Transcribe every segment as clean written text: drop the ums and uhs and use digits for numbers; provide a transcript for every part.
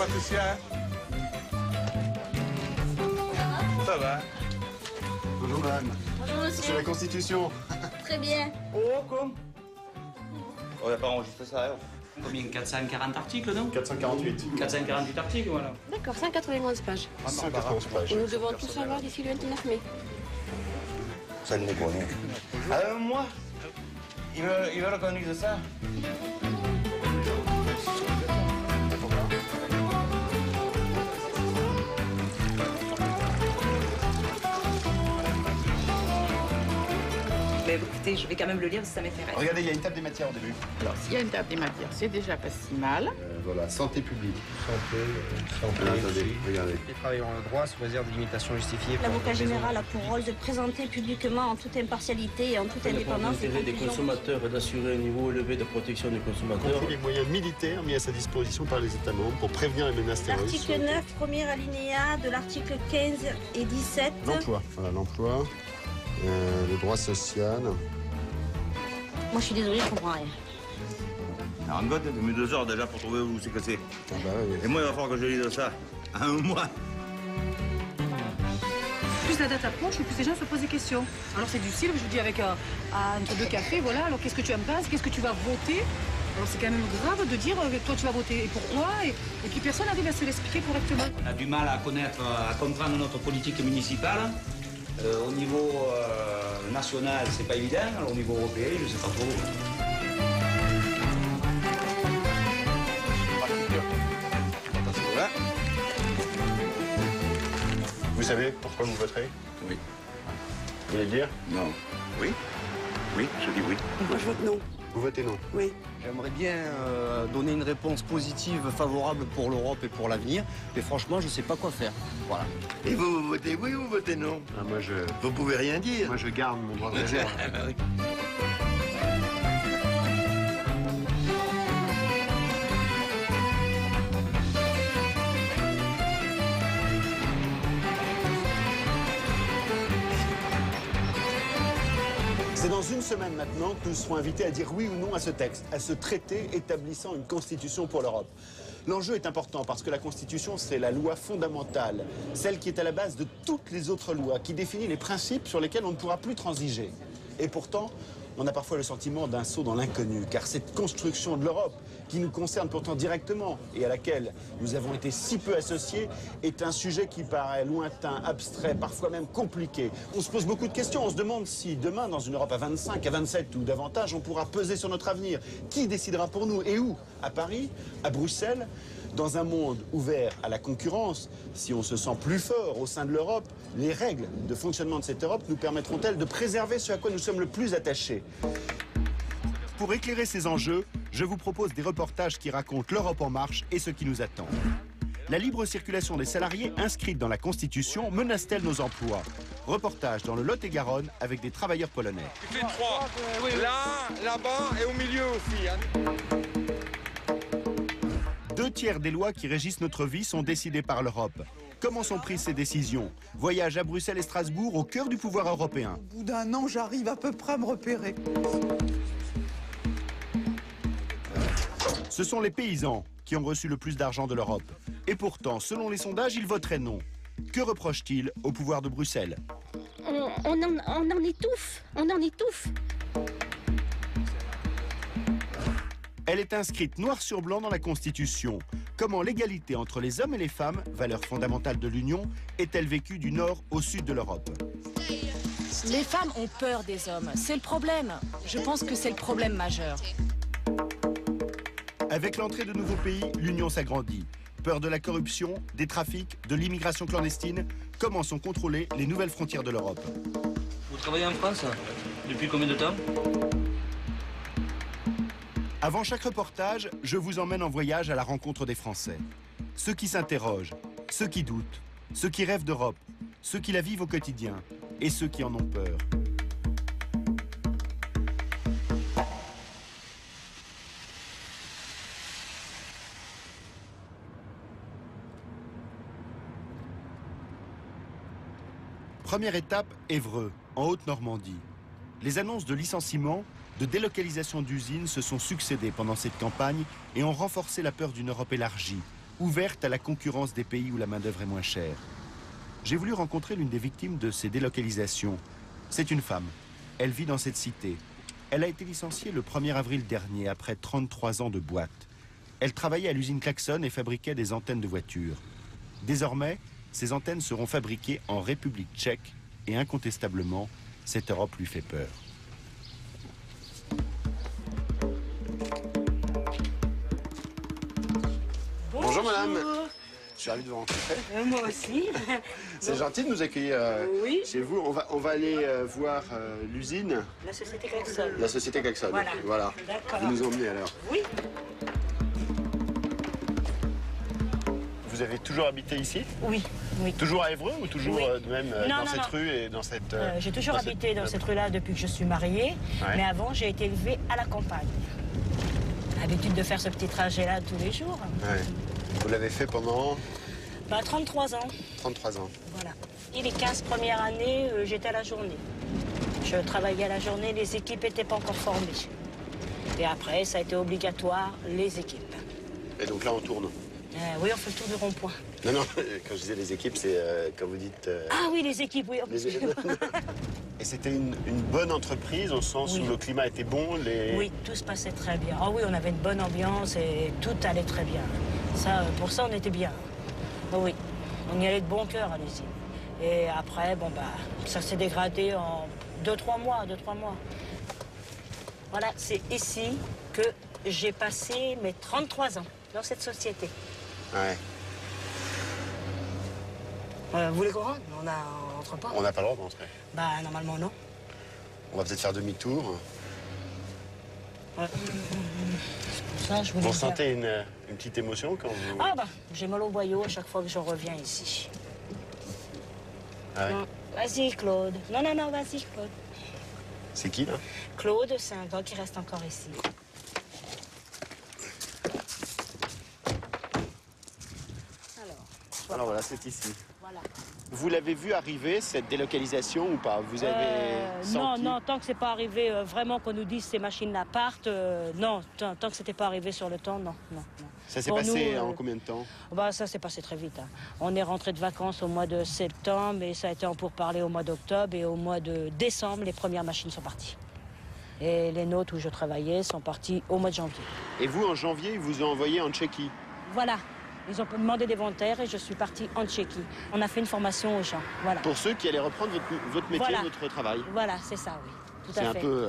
Patricia. Ça va? Bonjour madame. Bonjour monsieur. C'est la Constitution. Très bien. Oh, comme? On n'a pas enregistré ça, hein. Combien? 440 articles, non? 448. 448 articles, voilà. D'accord, 191 pages. 191 pages. Nous devons tout savoir d'ici le 29 mai. Ça ne me connaît. Moi, il veut reconnaître ça. Mais écoutez, je vais quand même le lire si ça m'intéresse. Regardez, il y a une table des matières au début. Alors, s'il y a une table des matières, c'est déjà pas si mal. Voilà, santé publique. Santé, Attendez, regardez. Les travailleurs ont le droit, sous réserve de limitation justifiée. L'avocat général a pour rôle de présenter publiquement en toute impartialité et en toute indépendance les l'intérêt des consommateurs et d'assurer un niveau élevé de protection des consommateurs. Compris les moyens militaires mis à sa disposition par les États membres pour prévenir les menaces terroristes. L'article 9, premier alinéa de l'article 15 et 17. L'emploi. Voilà, l'emploi. Le droit social. Moi, je suis désolée, je comprends rien. Alors, en fait, j'ai mis 2 heures déjà pour trouver où c'est que c'est. Ah bah oui. Et moi, il va falloir que je lise ça. Un mois. Plus la date approche, plus les gens se posent des questions. Alors c'est du style, je dis avec entre deux cafés, voilà, alors qu'est-ce que tu en penses, qu'est-ce que tu vas voter? Alors c'est quand même grave de dire toi tu vas voter et pourquoi, et puis personne n'arrive à se l'expliquer correctement. On a du mal à connaître, à comprendre notre politique municipale. Au niveau national, c'est pas évident. Alors, au niveau européen, je sais pas trop. Vous savez pourquoi vous voterez? Oui. Vous voulez le dire? Non. Oui? Oui, je dis oui. Moi, je vote non. Vous votez non? Oui. J'aimerais bien donner une réponse positive, favorable pour l'Europe et pour l'avenir. Mais franchement, je ne sais pas quoi faire. Voilà. Et vous votez oui ou vous votez non? Ah, Vous pouvez rien dire. moi je garde mon droit de réserve. C'est dans une semaine maintenant que nous serons invités à dire oui ou non à ce texte, à ce traité établissant une constitution pour l'Europe. L'enjeu est important parce que la Constitution, c'est la loi fondamentale, celle qui est à la base de toutes les autres lois, qui définit les principes sur lesquels on ne pourra plus transiger. Et pourtant, on a parfois le sentiment d'un saut dans l'inconnu, car cette construction de l'Europe, qui nous concerne pourtant directement et à laquelle nous avons été si peu associés, est un sujet qui paraît lointain, abstrait, parfois même compliqué. On se pose beaucoup de questions, on se demande si demain, dans une Europe à 25, à 27 ou davantage, on pourra peser sur notre avenir. Qui décidera pour nous et où? À Paris? À Bruxelles? Dans un monde ouvert à la concurrence, si on se sent plus fort au sein de l'Europe, les règles de fonctionnement de cette Europe nous permettront-elles de préserver ce à quoi nous sommes le plus attachés? Pour éclairer ces enjeux, je vous propose des reportages qui racontent l'Europe en marche et ce qui nous attend. La libre circulation des salariés inscrite dans la Constitution menace-t-elle nos emplois? Reportage dans le Lot-et-Garonne avec des travailleurs polonais. Tu fais 3. Là, là-bas et au milieu aussi. Hein. 2/3 des lois qui régissent notre vie sont décidées par l'Europe. Comment sont prises ces décisions? Voyage à Bruxelles et Strasbourg au cœur du pouvoir européen. Au bout d'un an, j'arrive à peu près à me repérer. Ce sont les paysans qui ont reçu le plus d'argent de l'Europe. Et pourtant, selon les sondages, ils voteraient non. Que reprochent-ils au pouvoir de Bruxelles? On en étouffe, on en étouffe. Elle est inscrite noir sur blanc dans la Constitution. Comment l'égalité entre les hommes et les femmes, valeur fondamentale de l'Union, est-elle vécue du nord au sud de l'Europe? Les femmes ont peur des hommes, c'est le problème. Je pense que c'est le problème majeur. Avec l'entrée de nouveaux pays, l'Union s'agrandit. Peur de la corruption, des trafics, de l'immigration clandestine, comment sont contrôlées les nouvelles frontières de l'Europe? Vous travaillez en France? Depuis combien de temps? Avant chaque reportage, je vous emmène en voyage à la rencontre des Français. Ceux qui s'interrogent, ceux qui doutent, ceux qui rêvent d'Europe, ceux qui la vivent au quotidien et ceux qui en ont peur. Première étape, Évreux, en Haute-Normandie. Les annonces de licenciement, de délocalisation d'usines se sont succédées pendant cette campagne et ont renforcé la peur d'une Europe élargie, ouverte à la concurrence des pays où la main-d'œuvre est moins chère. J'ai voulu rencontrer l'une des victimes de ces délocalisations. C'est une femme. Elle vit dans cette cité. Elle a été licenciée le 1er avril dernier, après 33 ans de boîte. Elle travaillait à l'usine Klaxon et fabriquait des antennes de voitures. Désormais, ces antennes seront fabriquées en République tchèque et incontestablement, cette Europe lui fait peur. Bonjour madame. Je suis ravi de vous rencontrer. Moi aussi. C'est gentil de nous accueillir Oui. chez vous. On va aller voir l'usine. La société Klaxon. La société Klaxon. Voilà. D'accord. Vous nous emmenez alors. Oui. Vous avez toujours habité ici? Oui. Toujours à Évreux ou toujours même Non, dans non, cette non. rue et dans cette... J'ai toujours habité dans cette rue-là depuis que je suis mariée. Ouais. Mais avant, j'ai été élevée à la campagne. L'habitude de faire ce petit trajet-là tous les jours. Ouais. Vous l'avez fait pendant 33 ans. 33 ans. Voilà. Et les 15 premières années, j'étais à la journée. Je travaillais à la journée, les équipes n'étaient pas encore formées. Et après, ça a été obligatoire, les équipes. Et donc là, on tourne. Oui, on fait le tour du rond-point. Non, non, quand je disais les équipes, c'est quand vous dites... Ah oui, les équipes, oui. Et c'était une bonne entreprise au sens où le climat était bon, Oui, tout se passait très bien. Ah oui, on avait une bonne ambiance et tout allait très bien. Ça, pour ça, on était bien. Ah oui, on y allait de bon cœur à l'usine. Et après, bon, bah, ça s'est dégradé en 2-3 mois. Voilà, c'est ici que j'ai passé mes 33 ans, dans cette société. Ouais. Vous voulez qu'on rentre? On rentre pas. On n'a pas le droit d'entrer. Bah, normalement, non. On va peut-être faire demi-tour. Ouais. C'est pour ça que je voulais Vous dire. ressentez une petite émotion quand vous... Ah bah, j'ai mal au boyau à chaque fois que je reviens ici. Ah ouais. Vas-y, Claude. Non, vas-y, Claude. C'est qui, là? Claude, c'est un gars qui reste encore ici. Alors voilà, c'est ici. Voilà. Vous l'avez vu arriver, cette délocalisation, ou pas? Vous avez senti... Non, tant que c'est pas arrivé, vraiment qu'on nous dise ces machines-là partent, non, tant que c'était pas arrivé sur le temps, non. Ça s'est Pour passé nous, en combien de temps? Bah, ça s'est passé très vite. Hein. On est rentré de vacances au mois de septembre et ça a été en pourparlers au mois d'octobre et au mois de décembre, les premières machines sont parties. Et les nôtres où je travaillais sont partis au mois de janvier. Et vous, en janvier, ils vous ont envoyé en Tchéquie? Voilà. Ils ont demandé des volontaires et je suis partie en Tchéquie. On a fait une formation aux gens, voilà. Pour ceux qui allaient reprendre votre métier, Voilà. votre travail? Voilà, c'est ça, oui. Tout C'est à un fait. peu...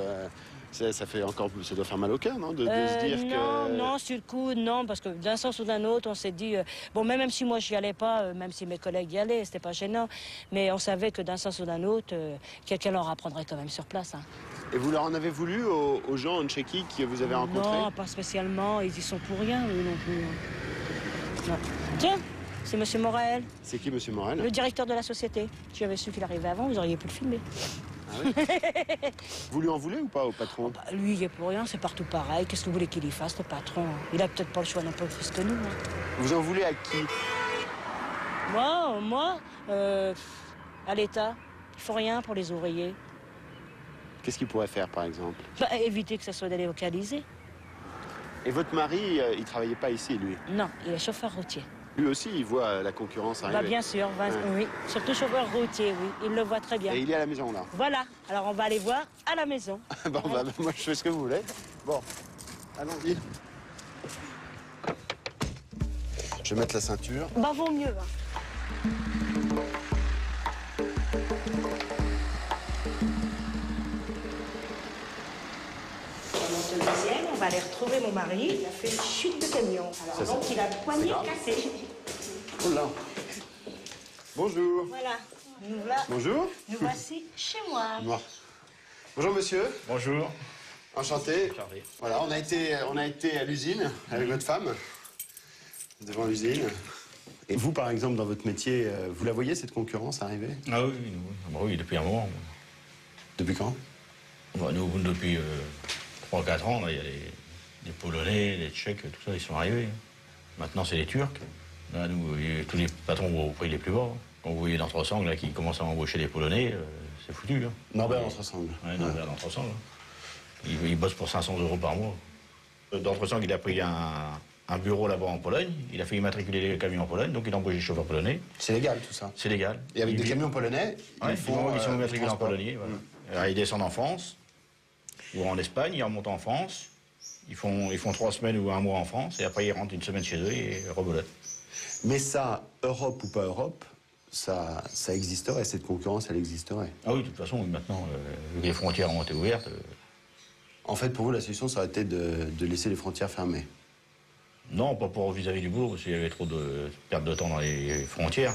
ça fait encore plus... Ça doit faire mal au cœur, non? De se dire que... Non, sur le coup, non, parce que d'un sens ou d'un autre, on s'est dit... bon, même si moi, je n'y allais pas, même si mes collègues y allaient, c'était pas gênant, mais on savait que d'un sens ou d'un autre, quelqu'un leur apprendrait quand même sur place. Hein. Et vous leur en avez voulu aux gens en Tchéquie que vous avez rencontrés? Non, pas spécialement, ils y sont pour rien, eux non plus. Non. Tiens, c'est M. Morel. C'est qui, M. Morel? Le directeur de la société. Si j'avais su qu'il arrivait avant, vous auriez pu le filmer. Ah oui? Vous lui en voulez ou pas au patron? Bah, lui, il n'y a pour rien, c'est partout pareil. Qu'est-ce que vous voulez qu'il y fasse, le patron? Il a peut-être pas le choix non plus que nous. Hein. Vous en voulez à qui? Moi, à l'État. Il faut rien pour les ouvriers. Qu'est-ce qu'il pourrait faire, par exemple? Bah, éviter que ça soit délocalisé. Et votre mari, il travaillait pas ici, lui? Non, il est chauffeur routier. Lui aussi, il voit la concurrence arriver? Bah, bien sûr, oui. Surtout chauffeur routier, oui. Il le voit très bien. Et il est à la maison, là? Voilà. Alors, on va aller voir à la maison. Bon, bah, moi, je fais ce que vous voulez. Bon, allons-y. Je vais mettre la ceinture. Bah, vaut mieux. Hein. Le deuxième, on va aller retrouver mon mari. Il a fait une chute de camion. Alors, donc, il a le poignet cassé. Oh là. Bonjour. Voilà. Bonjour. Nous voici chez moi. Bon. Bonjour, monsieur. Bonjour. Enchanté. Voilà, on a été à l'usine avec votre femme, devant l'usine. Et vous, par exemple, dans votre métier, vous la voyez, cette concurrence arriver? Ah oui, oui, depuis un moment. Depuis quand? Nous, depuis 3-4 ans, il y a les Polonais, les Tchèques, tout ça, ils sont arrivés. Maintenant, c'est les Turcs. Là, nous, tous les patrons vont au prix les plus bas. Quand vous voyez l'Entresang, là, qui commence à embaucher des Polonais, c'est foutu. Hein. Norbert Entresang. Oui, Norbert Entresang. Il bosse pour 500 € par mois. D'Entresang, il a pris un un bureau là-bas en Pologne. Il a fait immatriculer les camions en Pologne, donc il a embauché des chauffeurs polonais. C'est légal tout ça. C'est légal. Et avec des camions polonais, ils sont immatriculés en Pologne. Voilà. Alors, ils descendent en France ou en Espagne, ils remontent en France. Ils font 3 semaines ou 1 mois en France et après ils rentrent 1 semaine chez eux et rebelote. Mais ça, Europe ou pas Europe, ça existerait, cette concurrence, elle existerait. Ah oui, de toute façon, maintenant, vu que les frontières ont été ouvertes... En fait, pour vous, la solution, ça aurait été de laisser les frontières fermées? Non, pas pour vis-à-vis du boulot, parce qu'il y avait trop de perte de temps dans les frontières,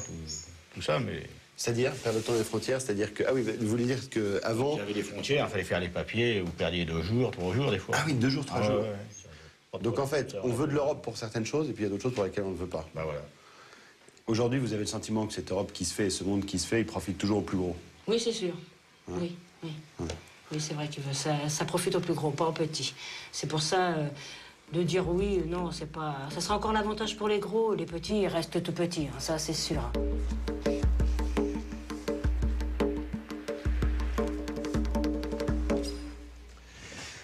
tout ça, mais... C'est-à-dire, perdre de temps dans les frontières, c'est-à-dire que... Ah oui, vous voulez dire qu'avant... Il y avait des frontières, il fallait faire les papiers, vous perdiez 2 jours, 3 jours, des fois. Ah oui, 2 jours, 3 jours. Ouais. Donc en fait, on veut de l'Europe pour certaines choses, et puis il y a d'autres choses pour lesquelles on ne veut pas. Bah voilà. Aujourd'hui, vous avez le sentiment que cette Europe qui se fait, ce monde qui se fait, il profite toujours au plus gros? Oui, c'est sûr. Oui. Oui, c'est vrai que ça profite au plus gros, pas au petit. C'est pour ça, de dire oui, non, c'est pas... Ça sera encore l'avantage pour les gros, les petits, ils restent tout petits, hein, ça c'est sûr.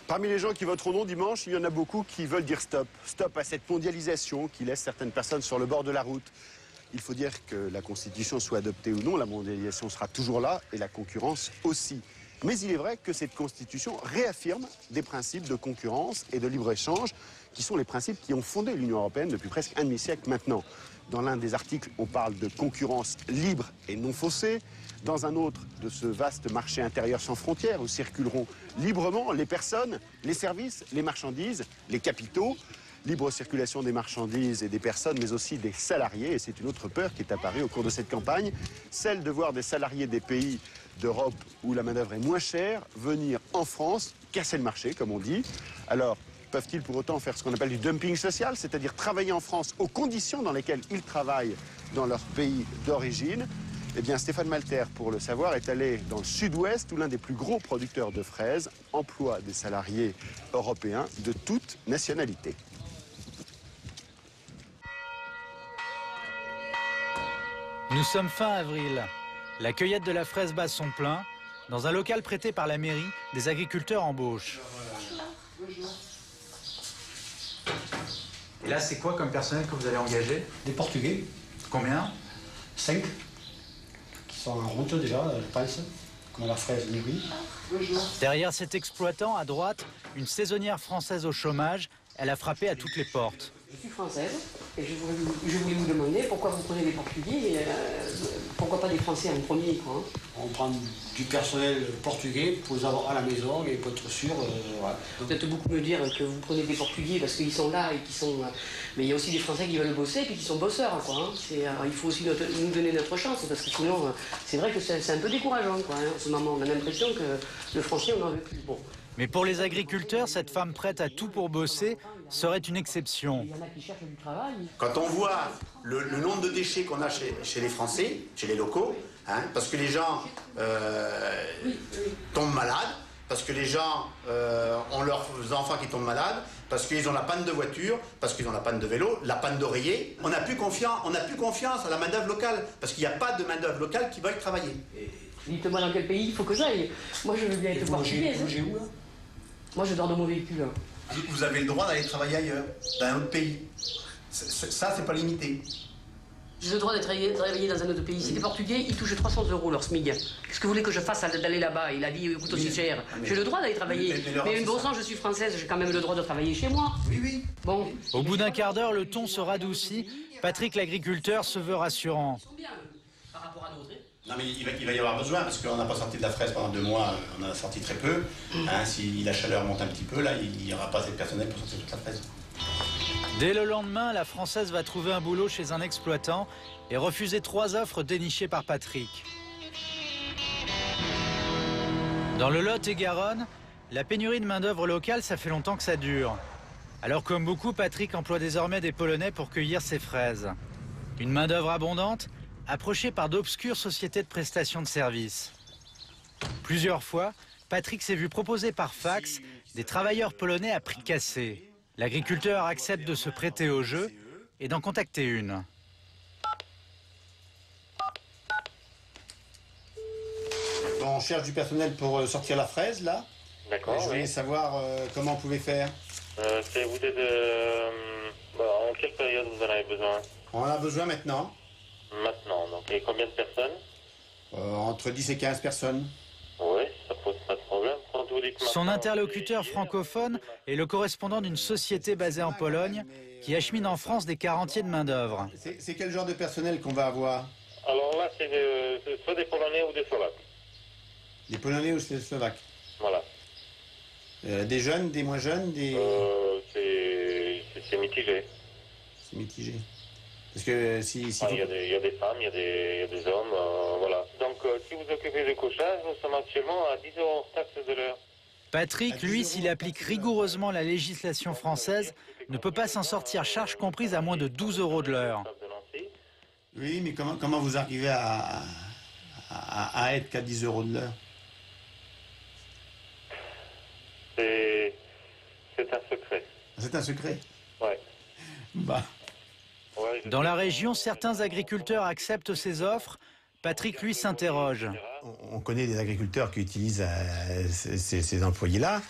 Parmi les gens qui voteront non dimanche, il y en a beaucoup qui veulent dire stop. Stop à cette mondialisation qui laisse certaines personnes sur le bord de la route. Il faut dire que la Constitution soit adoptée ou non, la mondialisation sera toujours là et la concurrence aussi. Mais il est vrai que cette Constitution réaffirme des principes de concurrence et de libre-échange qui sont les principes qui ont fondé l'Union européenne depuis presque un demi-siècle maintenant. Dans l'un des articles, on parle de concurrence libre et non faussée. Dans un autre, de ce vaste marché intérieur sans frontières où circuleront librement les personnes, les services, les marchandises, les capitaux. Libre circulation des marchandises et des personnes, mais aussi des salariés. Et c'est une autre peur qui est apparue au cours de cette campagne, celle de voir des salariés des pays d'Europe où la main-d'œuvre est moins chère venir en France, casser le marché, comme on dit. Alors, peuvent-ils pour autant faire ce qu'on appelle du dumping social, c'est-à-dire travailler en France aux conditions dans lesquelles ils travaillent dans leur pays d'origine? Eh bien, Stéphane Malter, pour le savoir, est allé dans le sud-ouest où l'un des plus gros producteurs de fraises emploie des salariés européens de toute nationalité. Nous sommes fin avril. La cueillette de la fraise bat son plein. Dans un local prêté par la mairie, des agriculteurs embauchent. Et là, c'est quoi comme personnel que vous allez engager? Des Portugais. Combien? 5. Qui sont en route déjà, je pense. Comme la fraise mûrie. Derrière cet exploitant, à droite, une saisonnière française au chômage. Elle a frappé à toutes les portes. Je suis française et je voulais vous demander pourquoi vous prenez des Portugais et pourquoi pas des Français en premier, quoi, hein. On prend du personnel portugais pour les avoir à la maison et pour être sûr. Voilà. Peut-être beaucoup me dire que vous prenez des Portugais parce qu'ils sont là et qu'ils sont... mais il y a aussi des Français qui veulent bosser et puis qui sont bosseurs, quoi, hein. Il faut aussi nous donner notre chance parce que sinon, c'est vrai que c'est un peu décourageant, quoi, hein. En ce moment, on a l'impression que le français, on n'en veut plus. Bon. Mais pour les agriculteurs, cette femme prête à tout pour bosser serait une exception. Il y en a qui cherchent du travail. Quand on voit le nombre de déchets qu'on a chez les Français, chez les locaux, hein, parce que les gens tombent malades, parce que les gens ont leurs enfants qui tombent malades, parce qu'ils ont la panne de voiture, parce qu'ils ont la panne de vélo, la panne d'oreiller. On n'a plus confiance à la main-d'œuvre locale, parce qu'il n'y a pas de main-d'œuvre locale qui veuille travailler. Dites-moi dans quel pays il faut que j'aille. Moi, je veux bien être portugaise. Où, là? Moi, je dors dans mon véhicule. Vous avez le droit d'aller travailler ailleurs, dans un autre pays. Ça, c'est pas limité. J'ai le droit de travailler dans un autre pays. Si les Portugais, ils touchent 300 € leur SMIC. Qu'est-ce que vous voulez que je fasse d'aller là-bas? Et la vie coûte aussi cher. J'ai le droit d'aller travailler. Mais bon sang, je suis française, j'ai quand même le droit de travailler chez moi. Oui. Bon. Au bout d'un quart d'heure, le ton se radoucit. Patrick, l'agriculteur, se veut rassurant. Par rapport à d'autres. Non, mais il va y avoir besoin, parce qu'on n'a pas sorti de la fraise pendant 2 mois, on en a sorti très peu. Hein, si la chaleur monte un petit peu, là, il n'y aura pas assez de personnel pour sortir toute la fraise. Dès le lendemain, la Française va trouver un boulot chez un exploitant et refuser 3 offres dénichées par Patrick. Dans le Lot-et-Garonne, la pénurie de main-d'œuvre locale, ça fait longtemps que ça dure. Alors comme beaucoup, Patrick emploie désormais des Polonais pour cueillir ses fraises. Une main-d'œuvre abondante, approché par d'obscures sociétés de prestation de services. Plusieurs fois, Patrick s'est vu proposer par fax des travailleurs polonais à prix cassé. L'agriculteur accepte de se prêter au jeu et d'en contacter une. On cherche du personnel pour sortir la fraise, là. D'accord. Je voulais savoir comment on pouvait faire. Vous êtes... quelle période vous en avez besoin? On en a besoin maintenant. Maintenant, donc. Et combien de personnes? Entre 10 et 15 personnes. Oui, ça pose pas de problème. Quand vous dites Son maintenant, interlocuteur francophone est le correspondant d'une société basée en Pologne qui achemine en France des quarantiers de main-d'œuvre. C'est quel genre de personnel qu'on va avoir? Alors là, c'est soit des Polonais ou des Slovaques. Des Polonais ou des Slovaques? Voilà. Des jeunes, des moins jeunes, des... C'est mitigé. C'est mitigé. Parce que si il y a des femmes, il y a des hommes, voilà. Donc, si vous occupez du couchage, nous sommes actuellement à 10 € hors taxe de l'heure. Patrick, lui, s'il applique rigoureusement la législation française, ne peut pas s'en sortir, charge comprise, à moins de 12 € de l'heure. Oui, mais comment vous arrivez à être qu'à 10 € de l'heure? C'est un secret. C'est un secret? Ouais. Bah. Dans la région, certains agriculteurs acceptent ces offres. Patrick, lui, s'interroge. On connaît des agriculteurs qui utilisent ces employés-là,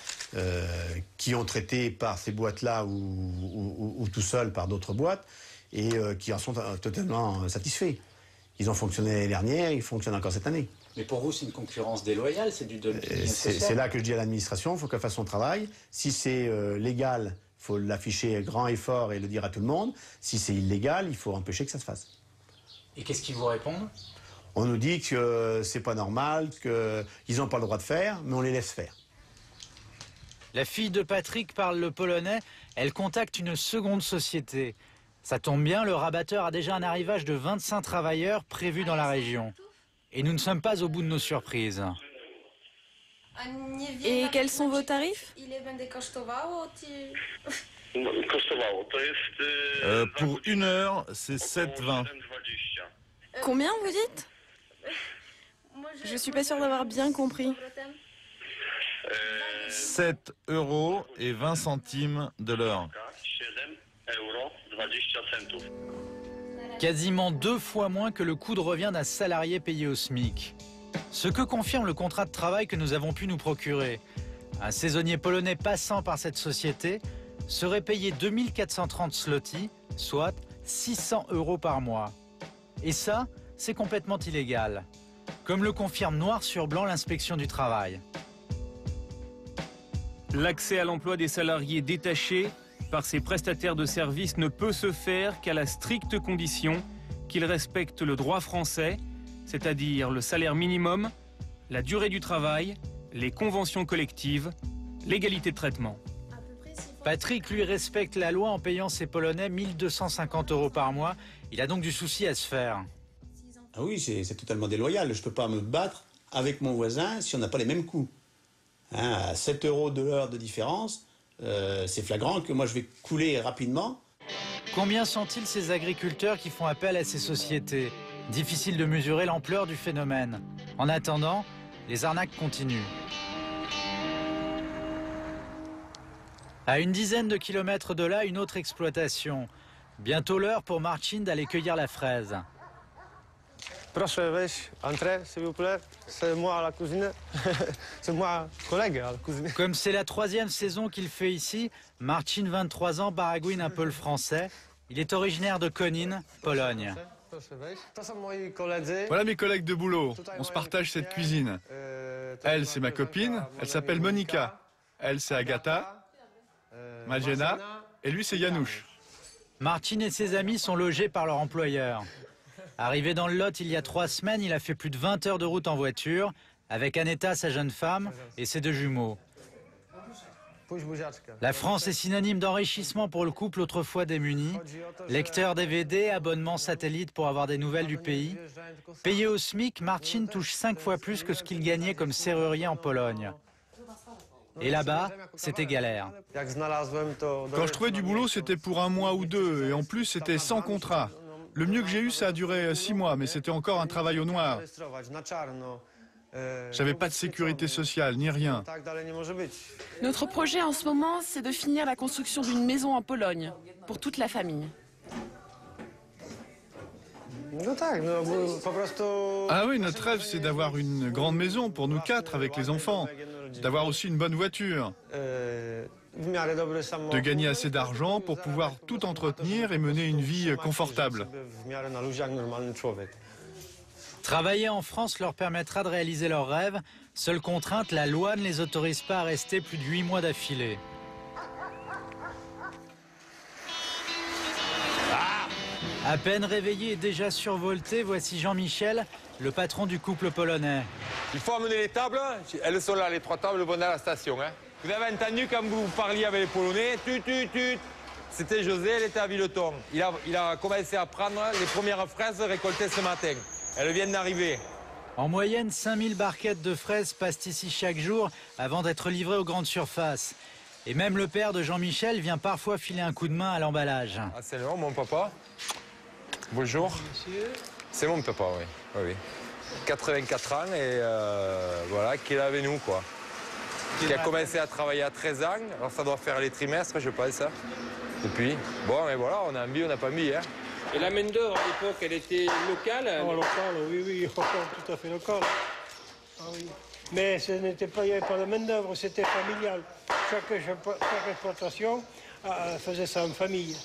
qui ont traité par ces boîtes-là ou tout seuls par d'autres boîtes, et qui en sont totalement satisfaits. Ils ont fonctionné l'année dernière, ils fonctionnent encore cette année. Mais pour vous, c'est une concurrence déloyale, c'est du dumping social. C'est là que je dis à l'administration, il faut qu'elle fasse son travail. Si c'est légal, il faut l'afficher grand et fort et le dire à tout le monde. Si c'est illégal, il faut empêcher que ça se fasse. Et qu'est-ce qu'ils vous répondent? On nous dit que c'est pas normal, qu'ils n'ont pas le droit de faire, mais on les laisse faire. La fille de Patrick parle le polonais, elle contacte une seconde société. Ça tombe bien, le rabatteur a déjà un arrivage de 25 travailleurs prévus dans la région. Et nous ne sommes pas au bout de nos surprises. Et quels sont vos tarifs? Pour 1 heure, c'est 7,20. Combien vous dites? Je suis pas sûre d'avoir bien compris. 7,20 € de l'heure. Quasiment 2 fois moins que le coût de revient d'un salarié payé au SMIC. Ce que confirme le contrat de travail que nous avons pu nous procurer. Un saisonnier polonais passant par cette société serait payé 2430 zloty, soit 600 € par mois. Et ça, c'est complètement illégal. Comme le confirme noir sur blanc l'inspection du travail. L'accès à l'emploi des salariés détachés par ces prestataires de services ne peut se faire qu'à la stricte condition qu'ils respectent le droit français, c'est-à-dire le salaire minimum, la durée du travail, les conventions collectives, l'égalité de traitement. Patrick, lui, respecte la loi en payant ses Polonais 1250 € par mois. Il a donc du souci à se faire. Ah oui, c'est totalement déloyal. Je ne peux pas me battre avec mon voisin si on n'a pas les mêmes coûts. Hein, à 7 € de l'heure de différence, c'est flagrant que moi je vais couler rapidement. Combien sont-ils ces agriculteurs qui font appel à ces sociétés? Difficile de mesurer l'ampleur du phénomène. En attendant, les arnaques continuent. À une dizaine de kilomètres de là, une autre exploitation. Bientôt l'heure pour Marcin d'aller cueillir la fraise. Proszę wejść, entrée, s'il vous plaît. C'est moi à la cuisine. C'est moi, collègue à la cuisine. Comme c'est la 3e saison qu'il fait ici, Marcin, 23 ans, baragouine un peu le français. Il est originaire de Konin, Pologne. Voilà mes collègues de boulot. On se partage cette cuisine. Elle, c'est ma copine. Elle s'appelle Monika. Elle, c'est Agata. Majena. Et lui, c'est Janusz. Marcin et ses amis sont logés par leur employeur. Arrivé dans le Lot il y a 3 semaines, il a fait plus de 20 heures de route en voiture, avec Aneta, sa jeune femme, et ses 2 jumeaux. La France est synonyme d'enrichissement pour le couple autrefois démuni. Lecteur DVD, abonnement satellite pour avoir des nouvelles du pays. Payé au SMIC, Marcin touche 5 fois plus que ce qu'il gagnait comme serrurier en Pologne. Et là-bas, c'était galère. Quand je trouvais du boulot, c'était pour 1 mois ou 2, et en plus, c'était sans contrat. Le mieux que j'ai eu, ça a duré 6 mois, mais c'était encore un travail au noir. J'avais pas de sécurité sociale, ni rien. Notre projet en ce moment, c'est de finir la construction d'une maison en Pologne, pour toute la famille. Ah oui, notre rêve, c'est d'avoir une grande maison pour nous 4 avec les enfants. D'avoir aussi une bonne voiture. De gagner assez d'argent pour pouvoir tout entretenir et mener une vie confortable. Travailler en France leur permettra de réaliser leurs rêves. Seule contrainte, la loi ne les autorise pas à rester plus de 8 mois d'affilée. À peine réveillé et déjà survolté, voici Jean-Michel, le patron du couple polonais. Il faut amener les tables, elles sont là, les 3 tables vont à la station. Hein. Vous avez entendu quand vous parliez avec les Polonais, c'était José, elle était à Villeton. Il a commencé à prendre les premières fraises récoltées ce matin. Elles viennent d'arriver. En moyenne, 5000 barquettes de fraises passent ici chaque jour avant d'être livrées aux grandes surfaces. Et même le père de Jean-Michel vient parfois filer un coup de main à l'emballage. Ah, c'est mon papa. Bonjour. C'est mon papa, oui. 84 ans et voilà, qui est avec nous, quoi. Qui a commencé à travailler à 13 ans, alors ça doit faire les trimestres, je pense. Depuis. Bon, mais voilà, on a envie, on n'a pas mis. Hein. Et la main-d'œuvre à l'époque, elle était locale? Locale, oui, tout à fait locale. Ah, oui. Mais ce n'était pas, il n'y avait pas de main-d'œuvre, c'était familial. Chaque exploitation faisait ça en famille.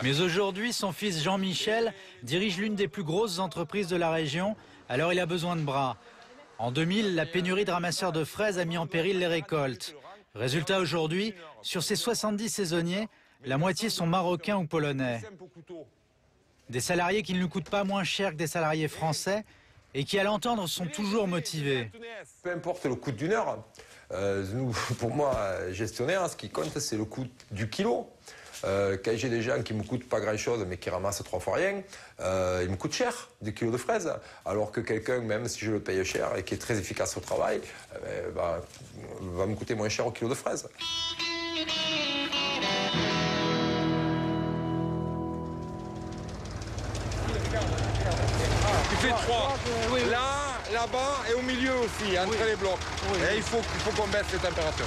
Mais aujourd'hui, son fils Jean-Michel dirige l'une des plus grosses entreprises de la région, alors il a besoin de bras. En 2000, la pénurie de ramasseurs de fraises a mis en péril les récoltes. Résultat aujourd'hui, sur ces 70 saisonniers, la moitié sont marocains ou polonais. Des salariés qui ne nous coûtent pas moins cher que des salariés français et qui, à l'entendre, sont toujours motivés. Peu importe le coût d'une heure, nous, pour moi, gestionnaire, ce qui compte, c'est le coût du kilo. Quand j'ai des gens qui me coûtent pas grand-chose, mais qui ramassent 3 fois rien, ils me coûtent cher, des kilos de fraises. Alors que quelqu'un, même si je le paye cher et qui est très efficace au travail, va me coûter moins cher au kilo de fraises. Tu fais 3. Là, là-bas et au milieu aussi, entre les blocs. Et il faut qu'on baisse les températures.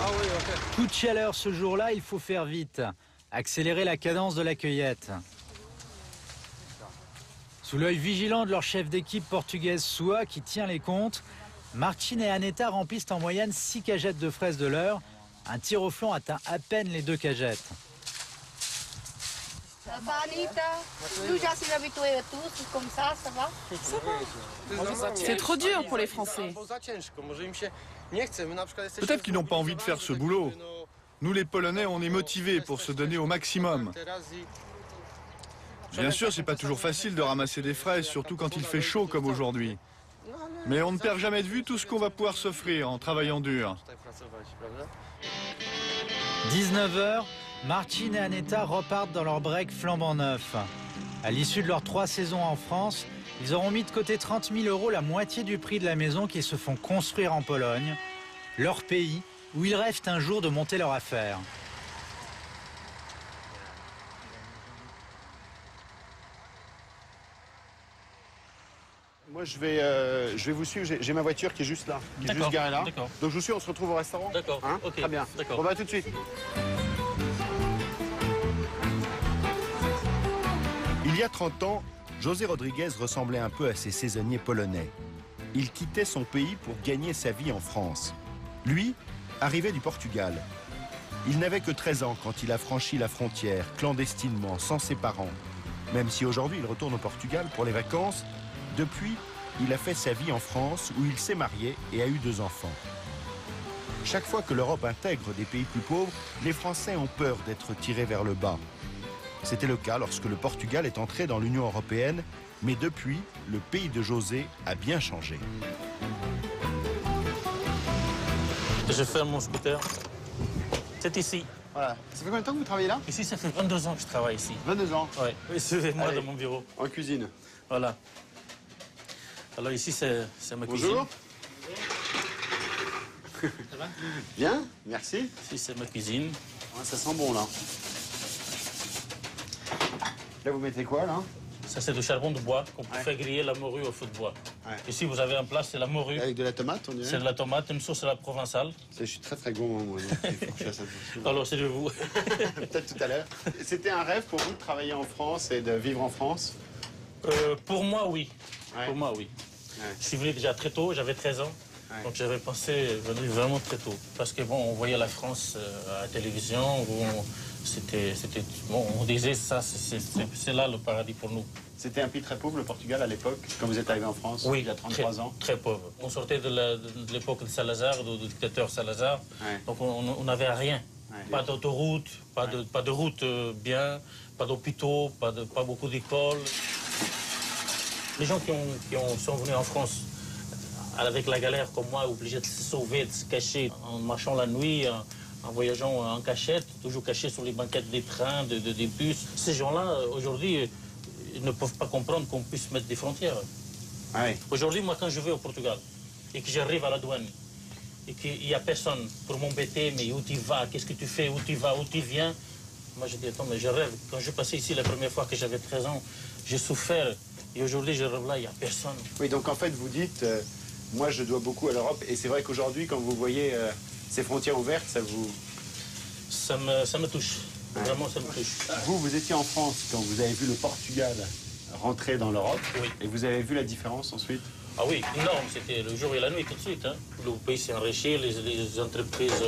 Coup de chaleur ce jour-là, il faut faire vite. Accélérer la cadence de la cueillette. Sous l'œil vigilant de leur chef d'équipe portugaise Soua, qui tient les comptes, Martin et Aneta remplissent en moyenne 6 cagettes de fraises de l'heure. Un tir au flanc atteint à peine les 2 cagettes. Ça va, Anita? Nous, j'ai habitué à tous, comme ça va? Ça va. C'est trop dur pour les Français. Peut-être qu'ils n'ont pas envie de faire ce boulot. Nous, les Polonais, on est motivés pour se donner au maximum. Bien sûr, c'est pas toujours facile de ramasser des fraises, surtout quand il fait chaud comme aujourd'hui. Mais on ne perd jamais de vue tout ce qu'on va pouvoir s'offrir en travaillant dur. 19h, Martin et Aneta repartent dans leur break flambant neuf. À l'issue de leurs 3 saisons en France, ils auront mis de côté 30 000 €, la moitié du prix de la maison qu'ils se font construire en Pologne, leur pays, où ils rêvent un jour de monter leur affaire. Moi, je vais vous suivre. J'ai ma voiture qui est juste là, qui est juste garée là. Donc, je vous suis, on se retrouve au restaurant. D'accord, hein? ok. Très bien. On va tout de suite. Il y a 30 ans, José Rodriguez ressemblait un peu à ces saisonniers polonais. Il quittait son pays pour gagner sa vie en France. Lui arrivait du Portugal. Il n'avait que 13 ans quand il a franchi la frontière, clandestinement, sans ses parents. Même si aujourd'hui il retourne au Portugal pour les vacances, depuis, il a fait sa vie en France où il s'est marié et a eu 2 enfants. Chaque fois que l'Europe intègre des pays plus pauvres, les Français ont peur d'être tirés vers le bas. C'était le cas lorsque le Portugal est entré dans l'Union européenne, mais depuis, le pays de José a bien changé. Je ferme mon scooter. C'est ici. Voilà. Ça fait combien de temps que vous travaillez là? Ici, ça fait 22 ans que je travaille ici. 22 ans? Oui, suivez-moi dans mon bureau. En cuisine. Voilà. Alors ici, c'est ma cuisine. Bonjour. Ça va? Bien, merci. Ici, c'est ma cuisine. Ouais, ça sent bon, là. Là, vous mettez quoi, là? Ça, c'est du charbon de bois qu'on peut faire griller la morue au feu de bois. Ouais. Ici, vous avez en place, c'est la morue. Avec de la tomate, on dirait? C'est de la tomate, une sauce à la provençale. Je suis très, très gourmand, moi. Alors, c'est de vous. Peut-être tout à l'heure. C'était un rêve pour vous de travailler en France et de vivre en France? Pour moi, oui. Ouais. Pour moi, oui. Ouais. Je suis venu déjà très tôt, j'avais 13 ans. Donc j'avais pensé venir vraiment très tôt. Parce que bon, on voyait la France à la télévision, où on disait ça, c'est là le paradis pour nous. C'était un pays très pauvre, le Portugal, à l'époque, quand vous êtes arrivé en France, oui, il y a 33 ans? Très pauvre. On sortait de l'époque de Salazar, du dictateur Salazar, donc on n'avait rien. Pas d'autoroute, pas de route bien, pas d'hôpitaux, pas beaucoup d'écoles. Les gens qui sont venus en France avec la galère comme moi, obligés de se sauver, de se cacher, en marchant la nuit, en voyageant en cachette, toujours cachés sur les banquettes des trains, des bus. Ces gens-là, aujourd'hui, ils ne peuvent pas comprendre qu'on puisse mettre des frontières. Aujourd'hui, moi, quand je vais au Portugal et que j'arrive à la douane et qu'il n'y a personne pour m'embêter, mais où tu vas, qu'est-ce que tu fais, où tu vas, où tu viens, moi je dis, attends, mais je rêve. Quand je passais ici la première fois que j'avais 13 ans, j'ai souffert. Et aujourd'hui, je rêve là, il n'y a personne. Oui, donc en fait, vous dites, moi je dois beaucoup à l'Europe. Et c'est vrai qu'aujourd'hui, quand vous voyez ces frontières ouvertes, ça vous... Ça me touche. Vraiment, ça me touche. Vous étiez en France quand vous avez vu le Portugal rentrer dans l'Europe. Oui. Et vous avez vu la différence ensuite? Ah oui, énorme. C'était le jour et la nuit tout de suite. Hein. Le pays s'est enrichi, les entreprises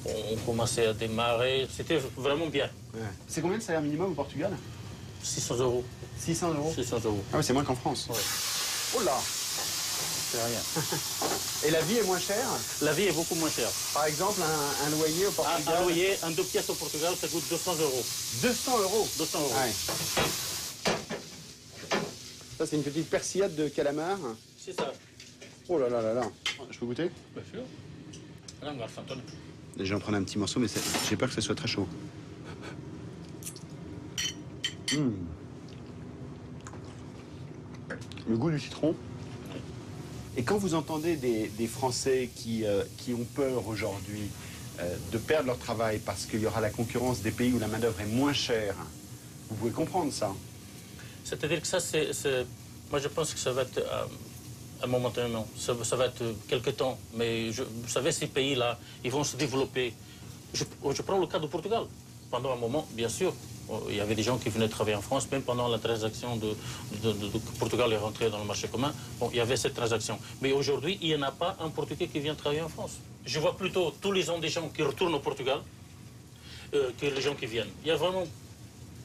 ont commencé à démarrer. C'était vraiment bien. C'est combien de salaire minimum au Portugal? 600 €. 600 €? 600 €. Ah oui, c'est moins qu'en France. Oh là! C'est rien. Et la vie est moins chère? La vie est beaucoup moins chère. Par exemple, un loyer au Portugal? Un loyer, un 2 pièces au Portugal, ça coûte 200 €. 200 €? 200 €. Ouais. Ça, c'est une petite persillade de calamar. C'est ça. Oh là là là là. Je peux goûter? Bien sûr. Madame Garfanton. Déjà, on prend un petit morceau, mais j'ai peur que ce soit très chaud. Le goût du citron. Et quand vous entendez des Français qui ont peur aujourd'hui de perdre leur travail parce qu'il y aura la concurrence des pays où la main-d'œuvre est moins chère, vous pouvez comprendre ça? C'est-à-dire que ça, moi, je pense que ça va être momentanément. Ça va être quelque temps. Mais vous savez, ces pays-là, ils vont se développer. Je prends le cas du Portugal. Pendant un moment, bien sûr, il y avait des gens qui venaient travailler en France, même pendant la transaction de Portugal est rentré dans le marché commun. Bon, il y avait cette transaction. Mais aujourd'hui, il n'y en a pas un Portugais qui vient travailler en France. Je vois plutôt tous les ans des gens qui retournent au Portugal que les gens qui viennent. Il y a vraiment...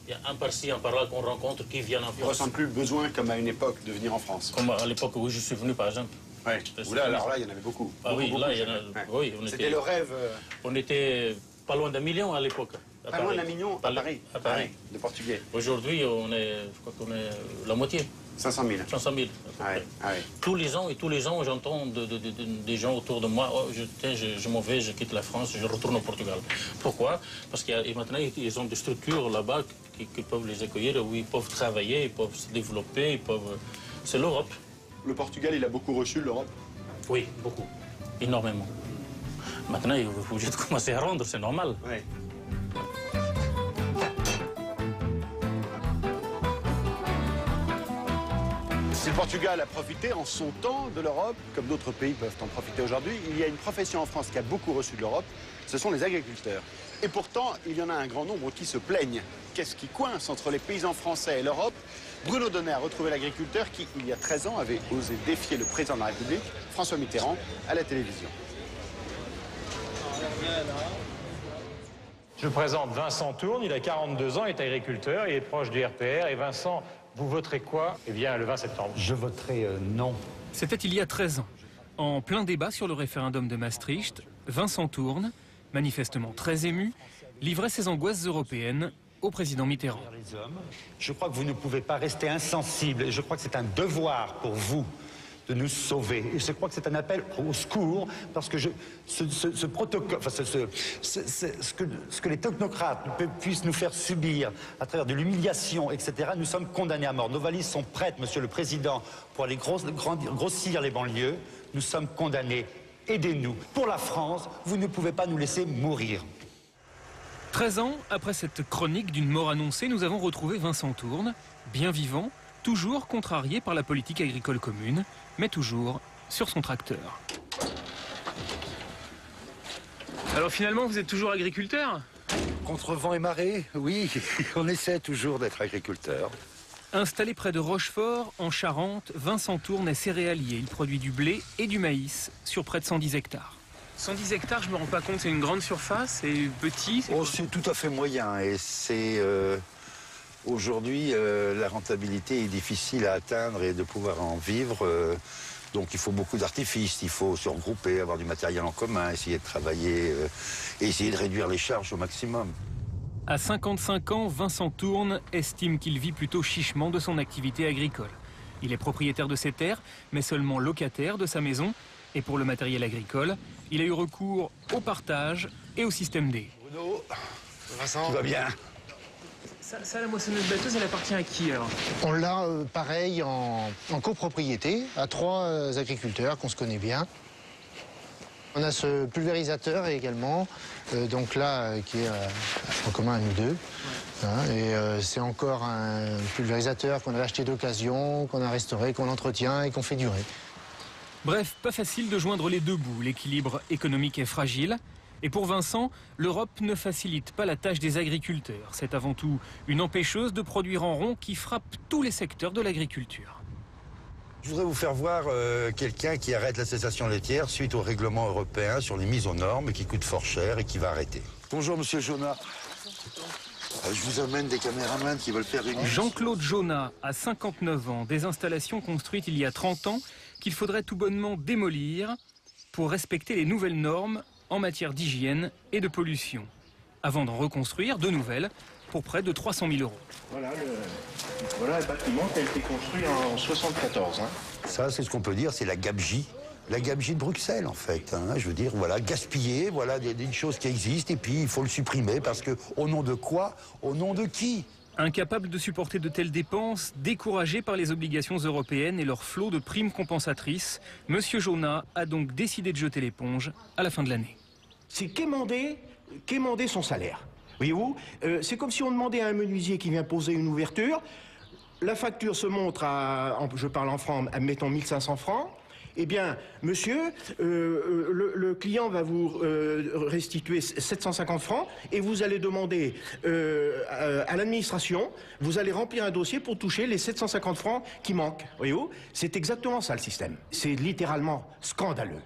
Il y a un par-ci, un par-là qu'on rencontre qui viennent en France. Il ne ressent plus le besoin, comme à une époque, de venir en France. Comme à l'époque où je suis venu, par exemple. Oui. Alors là, il y en avait beaucoup. Ah oui, là, il y en a... Oui, c'était le rêve. On était pas loin d'1 million à l'époque. Pas loin d'1 million à Paris. À Paris. De Portugais. Aujourd'hui, je crois qu'on est la moitié. 500 000. 500 000. Tous les ans, j'entends des gens autour de moi, oh, je m'en vais, je quitte la France, je retourne au Portugal. Pourquoi? Parce que maintenant, ils ont des structures là-bas qui peuvent les accueillir, où ils peuvent travailler, ils peuvent se développer, C'est l'Europe. Le Portugal, il a beaucoup reçu l'Europe? Oui, beaucoup. Énormément. Maintenant, il est obligé de commencer à rendre, c'est normal. Oui. Si le Portugal a profité en son temps de l'Europe, comme d'autres pays peuvent en profiter aujourd'hui, il y a une profession en France qui a beaucoup reçu de l'Europe, ce sont les agriculteurs. Et pourtant, il y en a un grand nombre qui se plaignent. Qu'est-ce qui coince entre les paysans français et l'Europe? Bruno Donnet a retrouvé l'agriculteur qui, il y a 13 ans, avait osé défier le président de la République, François Mitterrand, à la télévision. Je présente Vincent Tourne, il a 42 ans, il est agriculteur, il est proche du RPR. Et Vincent, vous voterez quoi? Eh bien, le 20 septembre. Je voterai non. C'était il y a 13 ans. En plein débat sur le référendum de Maastricht, Vincent Tourne, manifestement très ému, livrait ses angoisses européennes au président Mitterrand. Je crois que vous ne pouvez pas rester insensible. Je crois que c'est un devoir pour vous de nous sauver. Et je crois que c'est un appel au secours, parce que ce protocole, enfin, ce que les technocrates puissent nous faire subir à travers de l'humiliation, etc., nous sommes condamnés à mort. Nos valises sont prêtes, Monsieur le Président, pour aller grossir les banlieues. Nous sommes condamnés. Aidez-nous. Pour la France, vous ne pouvez pas nous laisser mourir. 13 ans après cette chronique d'une mort annoncée, nous avons retrouvé Vincent Tourne, bien vivant, toujours contrarié par la politique agricole commune, mais toujours sur son tracteur. Alors finalement, vous êtes toujours agriculteur? Contre vent et marée, oui. On essaie toujours d'être agriculteur. Installé près de Rochefort, en Charente, Vincent Tourne est céréalier. Il produit du blé et du maïs sur près de 110 hectares. 110 hectares, je me rends pas compte, c'est une grande surface, c'est petit. C'est tout à fait moyen et c'est aujourd'hui la rentabilité est difficile à atteindre et de pouvoir en vivre. Donc il faut beaucoup d'artifices, il faut se regrouper, avoir du matériel en commun, essayer de travailler et essayer de réduire les charges au maximum. À 55 ans, Vincent Tourne estime qu'il vit plutôt chichement de son activité agricole. Il est propriétaire de ses terres, mais seulement locataire de sa maison. Et pour le matériel agricole, il a eu recours au partage et au système D. Bruno, Vincent, tout va bien? Ça, la moissonneuse batteuse, elle appartient à qui alors? On l'a pareil en copropriété, à 3 agriculteurs qu'on se connaît bien. On a ce pulvérisateur également, donc là, qui est en commun à nous deux. Hein, et c'est encore un pulvérisateur qu'on a acheté d'occasion, qu'on a restauré, qu'on entretient et qu'on fait durer. Bref, pas facile de joindre les deux bouts. L'équilibre économique est fragile. Et pour Vincent, l'Europe ne facilite pas la tâche des agriculteurs. C'est avant tout une empêcheuse de produire en rond qui frappe tous les secteurs de l'agriculture. Je voudrais vous faire voir quelqu'un qui arrête la cessation laitière suite au règlement européen sur les mises aux normes qui coûte fort cher et qui va arrêter. Bonjour Monsieur Jonat. Je vous amène des caméramans qui veulent faire une... Jean-Claude Jonat a 59 ans, des installations construites il y a 30 ans qu'il faudrait tout bonnement démolir pour respecter les nouvelles normes en matière d'hygiène et de pollution, avant d'en reconstruire de nouvelles pour près de 300 000 €. Voilà le bâtiment qui a été construit en 1974. Hein. Ça, c'est ce qu'on peut dire, c'est la gabegie. La gabegie de Bruxelles, en fait. Hein. Je veux dire, voilà, gaspiller, voilà des choses qui existent, et puis il faut le supprimer, parce que au nom de quoi? Au nom de qui? Incapable de supporter de telles dépenses, découragé par les obligations européennes et leur flot de primes compensatrices, M. Jonat a donc décidé de jeter l'éponge à la fin de l'année. C'est quémander son salaire. Voyez-vous, c'est comme si on demandait à un menuisier qui vient poser une ouverture, la facture se montre à, je parle en francs, mettons 1500 francs, eh bien, monsieur, le client va vous restituer 750 francs et vous allez demander à l'administration, vous allez remplir un dossier pour toucher les 750 francs qui manquent. Voyez-vous, c'est exactement ça le système. C'est littéralement scandaleux.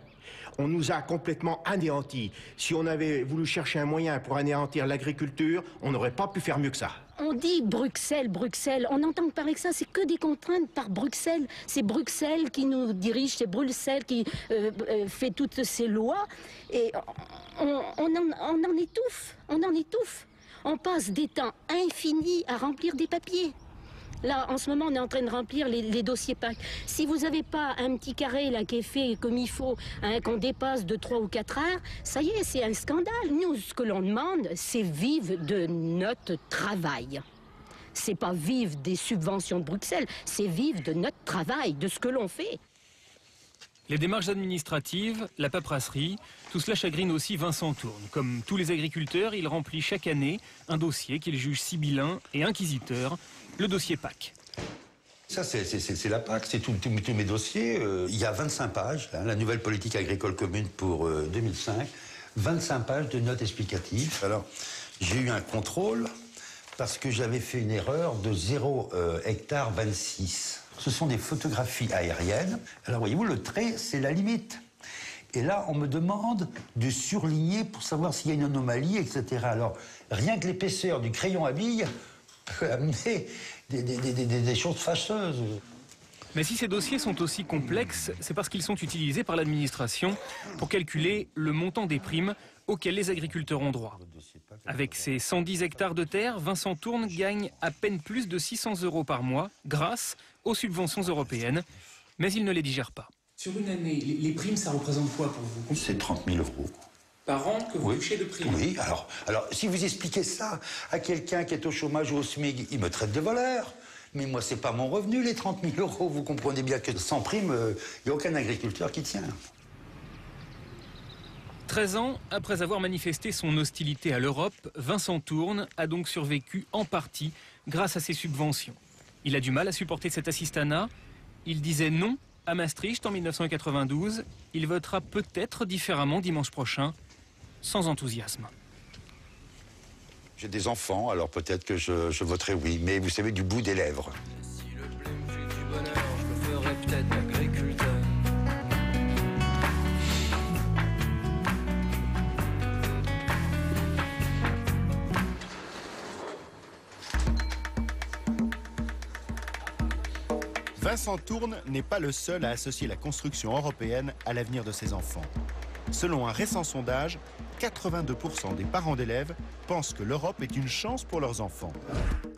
On nous a complètement anéantis. Si on avait voulu chercher un moyen pour anéantir l'agriculture, on n'aurait pas pu faire mieux que ça. On dit Bruxelles, Bruxelles. On entend parler que ça, c'est que des contraintes par Bruxelles. C'est Bruxelles qui nous dirige, c'est Bruxelles qui fait toutes ces lois. Et on en étouffe, on en étouffe. On passe des temps infinis à remplir des papiers. Là, en ce moment, on est en train de remplir les dossiers PAC. Si vous n'avez pas un petit carré là qui est fait comme il faut, hein, qu'on dépasse de 3 ou 4 heures, ça y est, c'est un scandale. Nous, ce que l'on demande, c'est vivre de notre travail. C'est pas vivre des subventions de Bruxelles, c'est vivre de notre travail, de ce que l'on fait. Les démarches administratives, la paperasserie, tout cela chagrine aussi Vincent Tourne. Comme tous les agriculteurs, il remplit chaque année un dossier qu'il juge sibyllin et inquisiteur, le dossier PAC. Ça, c'est la PAC, c'est tous mes dossiers. Il y a 25 pages, hein, la nouvelle politique agricole commune pour 2005. 25 pages de notes explicatives. Alors, j'ai eu un contrôle parce que j'avais fait une erreur de 0 hectare 26. Ce sont des photographies aériennes. Alors, voyez-vous, le trait, c'est la limite. Et là, on me demande de surligner pour savoir s'il y a une anomalie, etc. Alors, rien que l'épaisseur du crayon à billes peut amener des choses fâcheuses. Mais si ces dossiers sont aussi complexes, c'est parce qu'ils sont utilisés par l'administration pour calculer le montant des primes auxquelles les agriculteurs ont droit. Avec ses 110 hectares de terre, Vincent Tourne gagne à peine plus de 600 € par mois grâce aux subventions européennes, mais il ne les digère pas. Sur une année, les primes, ça représente quoi pour vous? C'est 30 000 € par an que vous touchez de primes? Oui, alors si vous expliquez ça à quelqu'un qui est au chômage ou au SMIC, il me traite de voleur. Mais moi, c'est pas mon revenu, les 30 000 €. Vous comprenez bien que sans prime, il n'y a aucun agriculteur qui tient. 13 ans après avoir manifesté son hostilité à l'Europe, Vincent Tourne a donc survécu en partie grâce à ses subventions. Il a du mal à supporter cet assistanat. Il disait non à Maastricht en 1992. Il votera peut-être différemment dimanche prochain, sans enthousiasme. J'ai des enfants, alors peut-être que je voterai oui, mais vous savez, du bout des lèvres. bonheur, je me ferais peut-être agriculteur. Vincent Tourne n'est pas le seul à associer la construction européenne à l'avenir de ses enfants. Selon un récent sondage, 82% des parents d'élèves pensent que l'Europe est une chance pour leurs enfants.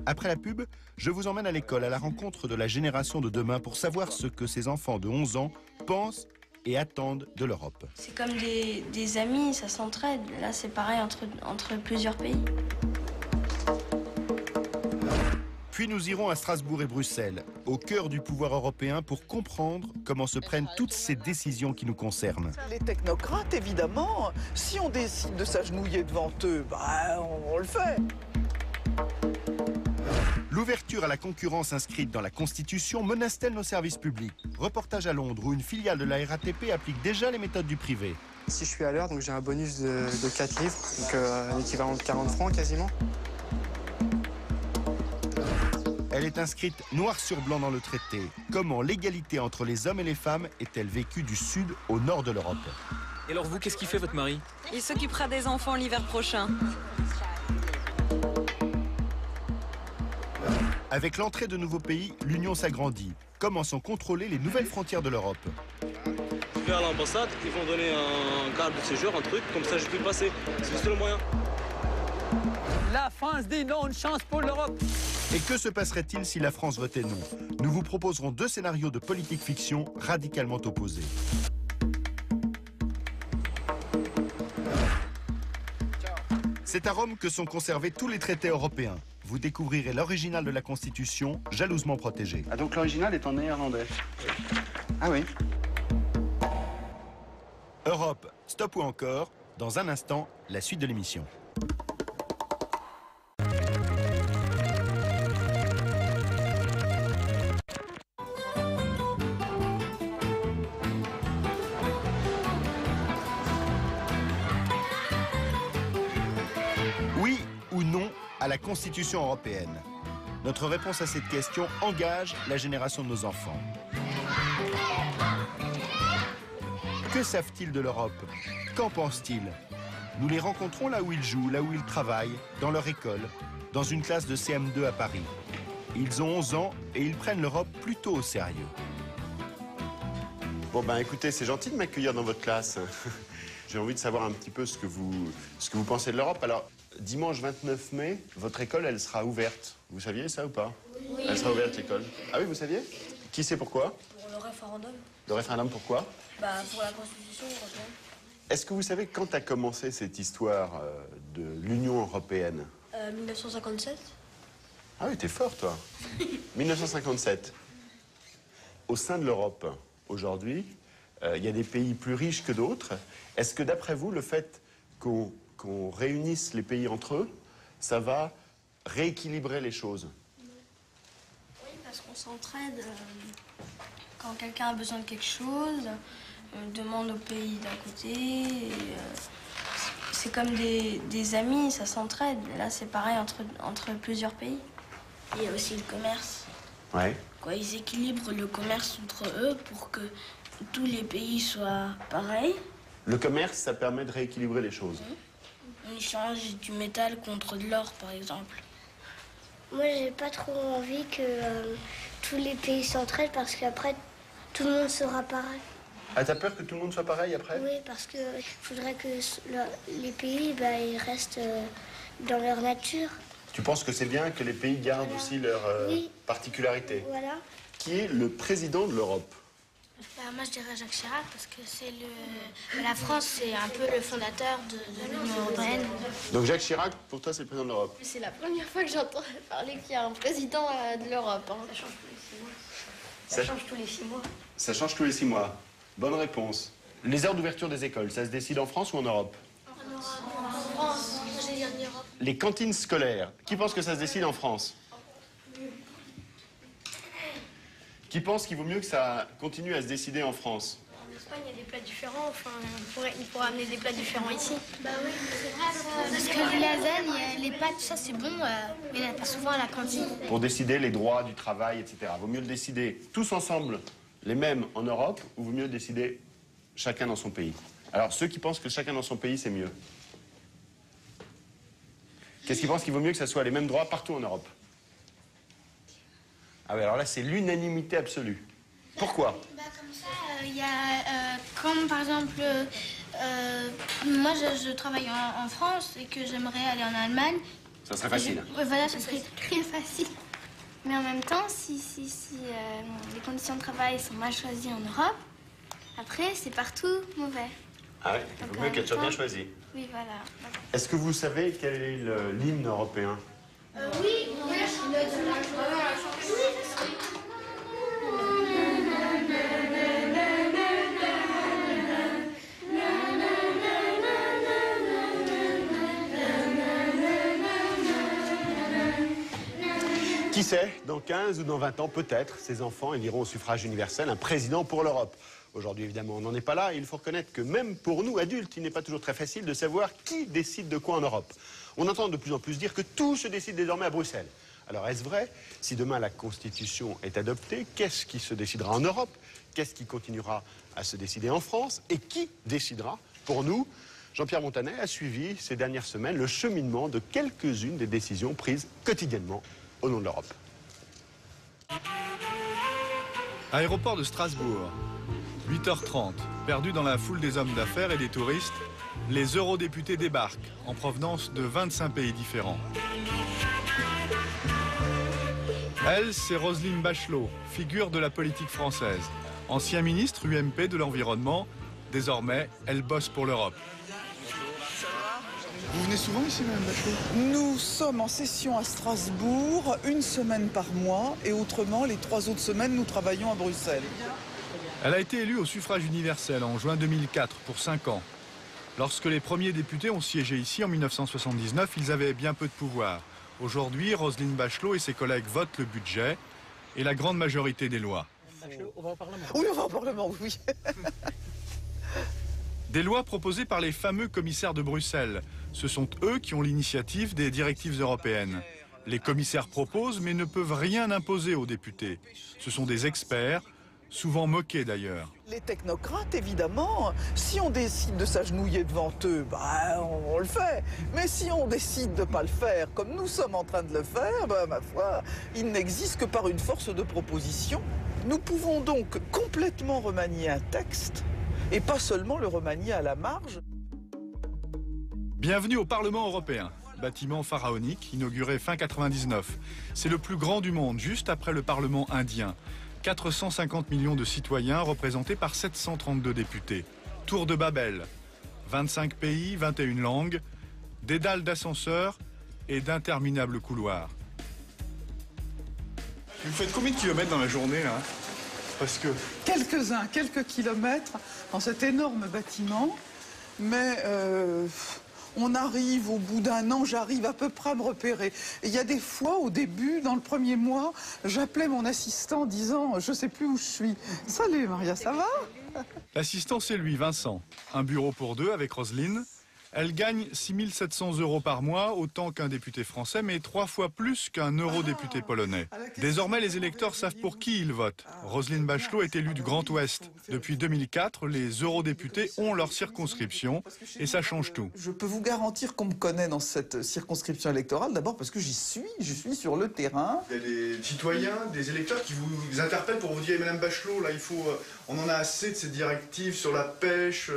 Après la pub, je vous emmène à l'école à la rencontre de la génération de demain pour savoir ce que ces enfants de 11 ans pensent et attendent de l'Europe. C'est comme des amis, ça s'entraide. Là, c'est pareil entre plusieurs pays. Puis nous irons à Strasbourg et Bruxelles, au cœur du pouvoir européen, pour comprendre comment se prennent toutes ces décisions qui nous concernent. Les technocrates, évidemment, si on décide de s'agenouiller devant eux, on le fait. L'ouverture à la concurrence inscrite dans la Constitution menace-t-elle nos services publics? Reportage à Londres où une filiale de la RATP applique déjà les méthodes du privé. Si je suis à l'heure, donc j'ai un bonus de 4 livres, donc un équivalent de 40 francs quasiment. Elle est inscrite noir sur blanc dans le traité. Comment l'égalité entre les hommes et les femmes est-elle vécue du sud au nord de l'Europe? Et alors vous, qu'est-ce qu'il fait votre mari? Il s'occupera des enfants l'hiver prochain. Avec l'entrée de nouveaux pays, l'Union s'agrandit. Comment sont contrôlées les nouvelles frontières de l'Europe? Je vais à l'ambassade, ils vont donner un carte de séjour, un truc, comme ça je peux passer. C'est le seul moyen. La France dit non, une chance pour l'Europe. Et que se passerait-il si la France votait non? Nous vous proposerons 2 scénarios de politique fiction radicalement opposés. C'est à Rome que sont conservés tous les traités européens. Vous découvrirez l'original de la Constitution, jalousement protégé. Ah, donc l'original est en néerlandais? Ah oui. Europe, stop ou encore? Dans un instant, la suite de l'émission. Oui ou non à la Constitution européenne? Notre réponse à cette question engage la génération de nos enfants. Que savent-ils de l'Europe? Qu'en pensent-ils? Nous les rencontrons là où ils jouent, là où ils travaillent, dans leur école, dans une classe de CM2 à Paris. Ils ont 11 ans et ils prennent l'Europe plutôt au sérieux. Bon ben écoutez, c'est gentil de m'accueillir dans votre classe. J'ai envie de savoir un petit peu ce que vous pensez de l'Europe. Alors, dimanche 29 mai, votre école, elle sera ouverte. Vous saviez ça ou pas? Oui. Elle sera ouverte, l'école. Ah oui, vous saviez? Qui sait pourquoi? Pour le référendum. Le référendum, pourquoi? Pour la Constitution européenne. Est-ce que vous savez quand a commencé cette histoire de l'Union européenne? 1957. Ah oui, t'es fort, toi. 1957. Au sein de l'Europe, aujourd'hui, il y a des pays plus riches que d'autres. Est-ce que, d'après vous, le fait qu'on réunisse les pays entre eux, ça va rééquilibrer les choses? Oui, parce qu'on s'entraide. Quand quelqu'un a besoin de quelque chose, on demande au pays d'à côté. C'est comme des amis, ça s'entraide. Là, c'est pareil entre plusieurs pays. Il y a aussi le commerce. Ouais. Ils équilibrent le commerce entre eux pour que tous les pays soient pareils. Le commerce, ça permet de rééquilibrer les choses. On échange du métal contre de l'or, par exemple. Moi, j'ai pas trop envie que tous les pays s'entraident parce qu'après, tout le monde sera pareil. Ah, t'as peur que tout le monde soit pareil après? Oui, parce qu'il faudrait que les pays ils restent dans leur nature. Tu penses que c'est bien que les pays gardent aussi leur particularité? Voilà. Qui est le président de l'Europe? Moi, je dirais Jacques Chirac, parce que la France, c'est un peu le fondateur de l'Union européenne. Donc Jacques Chirac, pour toi, c'est le président de l'Europe? C'est la première fois que j'entends parler qu'il y a un président de l'Europe. Ça change tous les 6 mois. Ça change tous les 6 mois. Bonne réponse. Les heures d'ouverture des écoles, ça se décide en France ou en Europe? En France, j'ai dit en Europe. Les cantines scolaires, qui pense que ça se décide en France? Qui pense qu'il vaut mieux que ça continue à se décider en France? En Espagne, il y a des plats différents. Enfin, il pourrait amener des plats différents ici. Bah oui, c'est vrai ça. Parce que les lasagnes, les pâtes, ça c'est bon, mais il n'y en a pas souvent à la cantine. Pour décider les droits du travail, etc. Vaut mieux le décider tous ensemble, les mêmes en Europe, ou vaut mieux le décider chacun dans son pays? Alors, ceux qui pensent que chacun dans son pays, c'est mieux. Qu'est-ce qui pense qu'il vaut mieux que ce soit les mêmes droits partout en Europe? Ah oui, alors là, c'est l'unanimité absolue. Pourquoi? Comme ça, il y a, comme par exemple, moi je travaille en France et que j'aimerais aller en Allemagne. Ça serait facile. Voilà, ça serait très facile. Mais en même temps, si les conditions de travail sont mal choisies en Europe, après, c'est partout mauvais. Ah oui, il vaut mieux qu'elle soit bien choisie. Oui, voilà. Est-ce que vous savez quel est l'hymne européen? Oui, Qui sait, dans 15 ou dans 20 ans, peut-être, ces enfants éliront au suffrage universel un président pour l'Europe. Aujourd'hui, évidemment, on n'en est pas là. Et il faut reconnaître que même pour nous, adultes, il n'est pas toujours très facile de savoir qui décide de quoi en Europe. On entend de plus en plus dire que tout se décide désormais à Bruxelles. Alors, est-ce vrai? Si demain la Constitution est adoptée, qu'est-ce qui se décidera en Europe? Qu'est-ce qui continuera à se décider en France? Et qui décidera pour nous? Jean-Pierre Montanet a suivi ces dernières semaines le cheminement de quelques-unes des décisions prises quotidiennement au nom de l'Europe. Aéroport de Strasbourg, 8h30, perdu dans la foule des hommes d'affaires et des touristes, les eurodéputés débarquent en provenance de 25 pays différents. Elle, c'est Roselyne Bachelot, figure de la politique française. Ancien ministre UMP de l'Environnement, désormais, elle bosse pour l'Europe. Vous venez souvent ici, Mme Bachelot? Nous sommes en session à Strasbourg, une semaine par mois, et autrement, les 3 autres semaines, nous travaillons à Bruxelles. Elle a été élue au suffrage universel en juin 2004 pour 5 ans. Lorsque les premiers députés ont siégé ici en 1979, ils avaient bien peu de pouvoir. Aujourd'hui, Roselyne Bachelot et ses collègues votent le budget et la grande majorité des lois. On va au Parlement. Oui, on va au Parlement, oui. Des lois proposées par les fameux commissaires de Bruxelles. Ce sont eux qui ont l'initiative des directives européennes. Les commissaires proposent mais ne peuvent rien imposer aux députés. Ce sont des experts, souvent moqués d'ailleurs. Les technocrates, évidemment, si on décide de s'agenouiller devant eux, on le fait. Mais si on décide de ne pas le faire, comme nous sommes en train de le faire, ma foi, il n'existe que par une force de proposition. Nous pouvons donc complètement remanier un texte, et pas seulement le remanier à la marge. Bienvenue au Parlement européen, bâtiment pharaonique inauguré fin 99. C'est le plus grand du monde, juste après le Parlement indien. 450 millions de citoyens représentés par 732 députés. Tour de Babel, 25 pays, 21 langues, des dalles d'ascenseurs et d'interminables couloirs. Vous faites combien de kilomètres dans la journée là? Parce que... Quelques-uns, quelques kilomètres dans cet énorme bâtiment, mais on arrive au bout d'un an, j'arrive à peu près à me repérer. Et il y a des fois, au début, dans le premier mois, j'appelais mon assistant en disant « je sais plus où je suis ». Salut Maria, ça va? L'assistant, c'est lui, Vincent. Un bureau pour deux avec Roselyne. Elle gagne 6 700 € par mois, autant qu'un député français, mais 3 fois plus qu'un eurodéputé polonais. Désormais, les électeurs savent pour qui ils votent. Roselyne Bachelot est élue du Grand Ouest. Depuis 2004, les eurodéputés ont leur circonscription et ça change tout. Je peux vous garantir qu'on me connaît dans cette circonscription électorale, d'abord parce que je suis sur le terrain. Il y a des citoyens, des électeurs qui vous interpellent pour vous dire « Madame Bachelot, là, on en a assez de ces directives sur la pêche,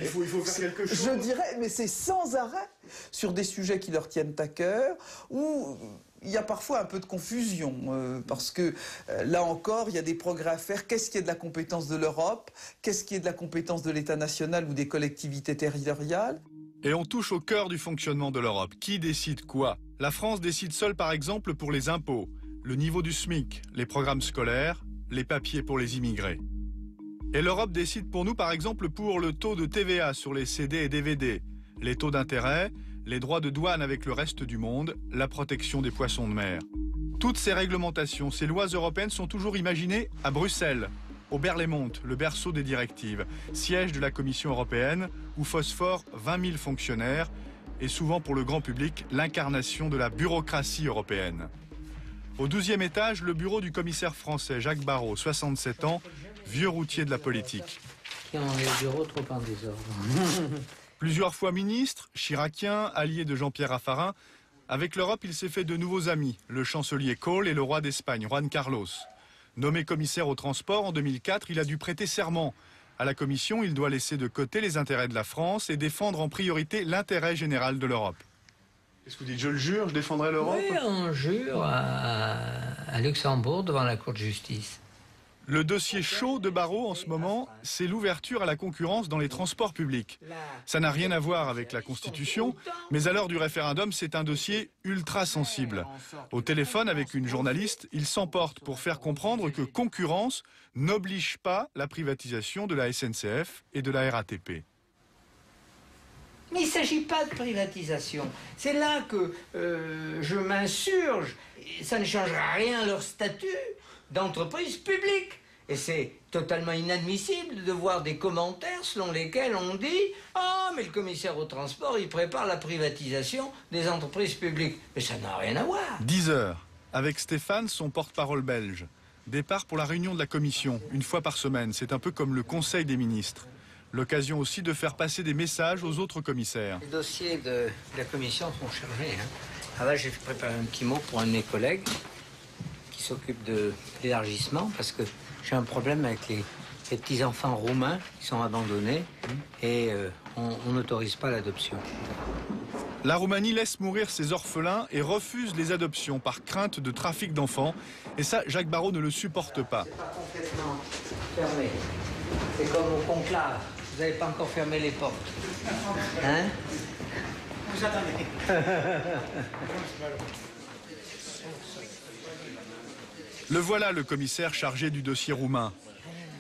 il faut faire quelque chose ». Je dirais, mais c'est sans arrêt sur des sujets qui leur tiennent à cœur, où il y a parfois un peu de confusion, parce que là encore, il y a des progrès à faire. Qu'est-ce qui est de la compétence de l'Europe? Qu'est-ce qui est de la compétence de l'État national ou des collectivités territoriales? Et on touche au cœur du fonctionnement de l'Europe. Qui décide quoi? La France décide seule, par exemple, pour les impôts, le niveau du SMIC, les programmes scolaires, les papiers pour les immigrés. Et l'Europe décide pour nous, par exemple, pour le taux de TVA sur les CD et DVD, les taux d'intérêt, les droits de douane avec le reste du monde, la protection des poissons de mer. Toutes ces réglementations, ces lois européennes sont toujours imaginées à Bruxelles. au Berlaymont, le berceau des directives, siège de la Commission européenne, où phosphorent 20 000 fonctionnaires, et souvent pour le grand public, l'incarnation de la bureaucratie européenne. Au 12e étage, le bureau du commissaire français Jacques Barrot, 67 ans, vieux routier de la politique. Qui ont les bureaux trop en désordre. Plusieurs fois ministre, chiracien, allié de Jean-Pierre Raffarin, avec l'Europe, il s'est fait de nouveaux amis, le chancelier Kohl et le roi d'Espagne, Juan Carlos. Nommé commissaire au transport en 2004, il a dû prêter serment. À la Commission, il doit laisser de côté les intérêts de la France et défendre en priorité l'intérêt général de l'Europe. Qu'est-ce que vous dites? Je le jure, je défendrai l'Europe? Oui, on jure à Luxembourg devant la Cour de justice. Le dossier chaud de Barrot en ce moment, c'est l'ouverture à la concurrence dans les transports publics. Ça n'a rien à voir avec la Constitution, mais à l'heure du référendum, c'est un dossier ultra sensible. Au téléphone avec une journaliste, il s'emporte pour faire comprendre que concurrence n'oblige pas la privatisation de la SNCF et de la RATP. Mais il ne s'agit pas de privatisation. C'est là que je m'insurge. Ça ne changera rien à leur statut d'entreprise publique. Et c'est totalement inadmissible de voir des commentaires selon lesquels on dit « Ah, mais le commissaire au transport, il prépare la privatisation des entreprises publiques. » Mais ça n'a rien à voir. 10 heures, avec Stéphane, son porte-parole belge. Départ pour la réunion de la commission, une fois par semaine. C'est un peu comme le conseil des ministres. L'occasion aussi de faire passer des messages aux autres commissaires. Les dossiers de la commission sont chargés. Alors là, j'ai préparé un petit mot pour un de mes collègues qui s'occupe de l'élargissement parce que j'ai un problème avec les petits-enfants roumains qui sont abandonnés et on n'autorise pas l'adoption. La Roumanie laisse mourir ses orphelins et refuse les adoptions par crainte de trafic d'enfants. Et ça, Jacques Barrot ne le supporte pas. C'est pas complètement fermé. C'est comme au conclave. Vous n'avez pas encore fermé les portes. Hein? Vous attendez. Le voilà, le commissaire chargé du dossier roumain.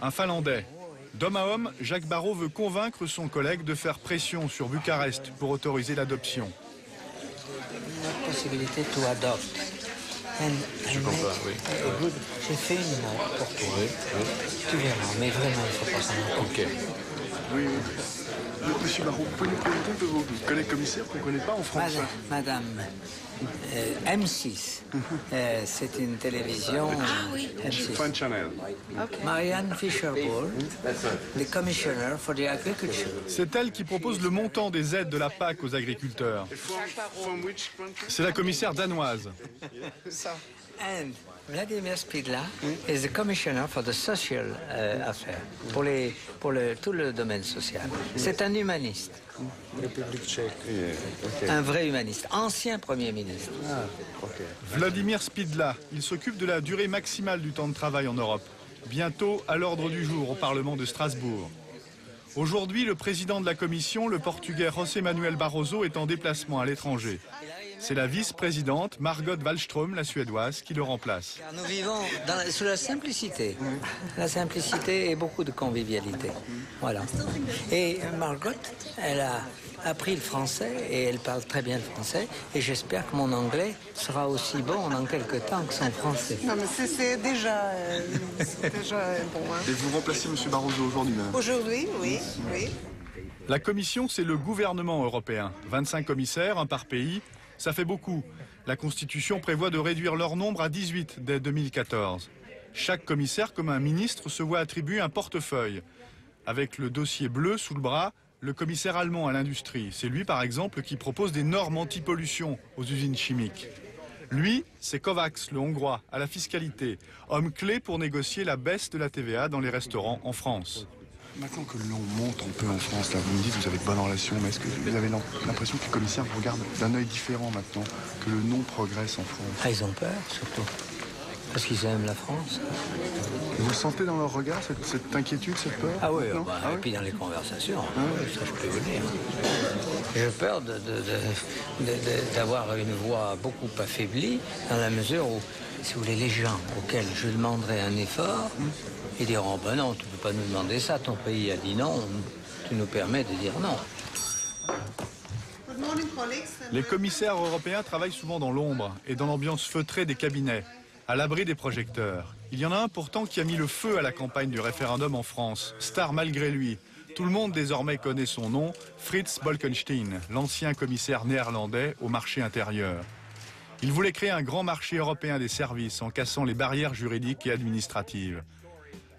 Un Finlandais. D'homme à homme, Jacques Barrot veut convaincre son collègue de faire pression sur Bucarest pour autoriser l'adoption. Une possibilité to adopt. Je comprends, oui. J'ai fait une note pour toi. Tu verras, mais vraiment, il faut pas s'en rendre compte. Ok. Oui. Monsieur Barrot, vous pouvez nous présenter un peu vos collègues commissaires qu'on ne connaît pas en France? Madame, M6, c'est une télévision. Ah oui. M6. Fun Channel. Marianne Fischer-Boel, the Commissioner for the Agriculture. C'est elle qui propose le montant des aides de la PAC aux agriculteurs. C'est la commissaire danoise. And Vladimir Spidla is the commissioner for the social affairs, pour tout le domaine social. C'est un humaniste. République tchèque. Un vrai humaniste, ancien Premier ministre. Vladimir Spidla, il s'occupe de la durée maximale du temps de travail en Europe. Bientôt à l'ordre du jour au Parlement de Strasbourg. Aujourd'hui, le président de la Commission, le Portugais José Manuel Barroso, est en déplacement à l'étranger. C'est la vice-présidente Margot Wallström, la Suédoise, qui le remplace. Car nous vivons sous la simplicité. La simplicité et beaucoup de convivialité. Voilà. Et Margot, elle a appris le français et elle parle très bien le français. Et j'espère que mon anglais sera aussi bon dans quelques temps que son français. Non, mais c'est déjà bon. Hein. Et vous remplacez M. Barroso aujourd'hui même? Aujourd'hui, oui. La Commission, c'est le gouvernement européen. 25 commissaires, un par pays. Ça fait beaucoup. La Constitution prévoit de réduire leur nombre à 18 dès 2014. Chaque commissaire, comme un ministre, se voit attribuer un portefeuille. Avec le dossier bleu sous le bras, le commissaire allemand à l'industrie. C'est lui, par exemple, qui propose des normes anti-pollution aux usines chimiques. Lui, c'est Kovacs, le Hongrois, à la fiscalité. Homme clé pour négocier la baisse de la TVA dans les restaurants en France. Maintenant que l'on monte un peu en France, là, vous me dites que vous avez de bonnes relations, mais est-ce que vous avez l'impression que les commissaires vous regardent d'un œil différent maintenant, que le nom progresse en France? Ah, ils ont peur, surtout. Parce qu'ils aiment la France. Vous sentez dans leur regard cette inquiétude, cette peur? Ah oui, et puis dans les conversations, ça je peux vous dire. J'ai peur d'avoir une voix beaucoup affaiblie, dans la mesure où, si vous voulez, les gens auxquels je demanderai un effort, ils diront, ben non, tu ne peux pas nous demander ça, ton pays a dit non, tu nous permets de dire non. Les commissaires européens travaillent souvent dans l'ombre et dans l'ambiance feutrée des cabinets, à l'abri des projecteurs. Il y en a un pourtant qui a mis le feu à la campagne du référendum en France, star malgré lui. Tout le monde désormais connaît son nom, Frits Bolkestein, l'ancien commissaire néerlandais au marché intérieur. Il voulait créer un grand marché européen des services en cassant les barrières juridiques et administratives.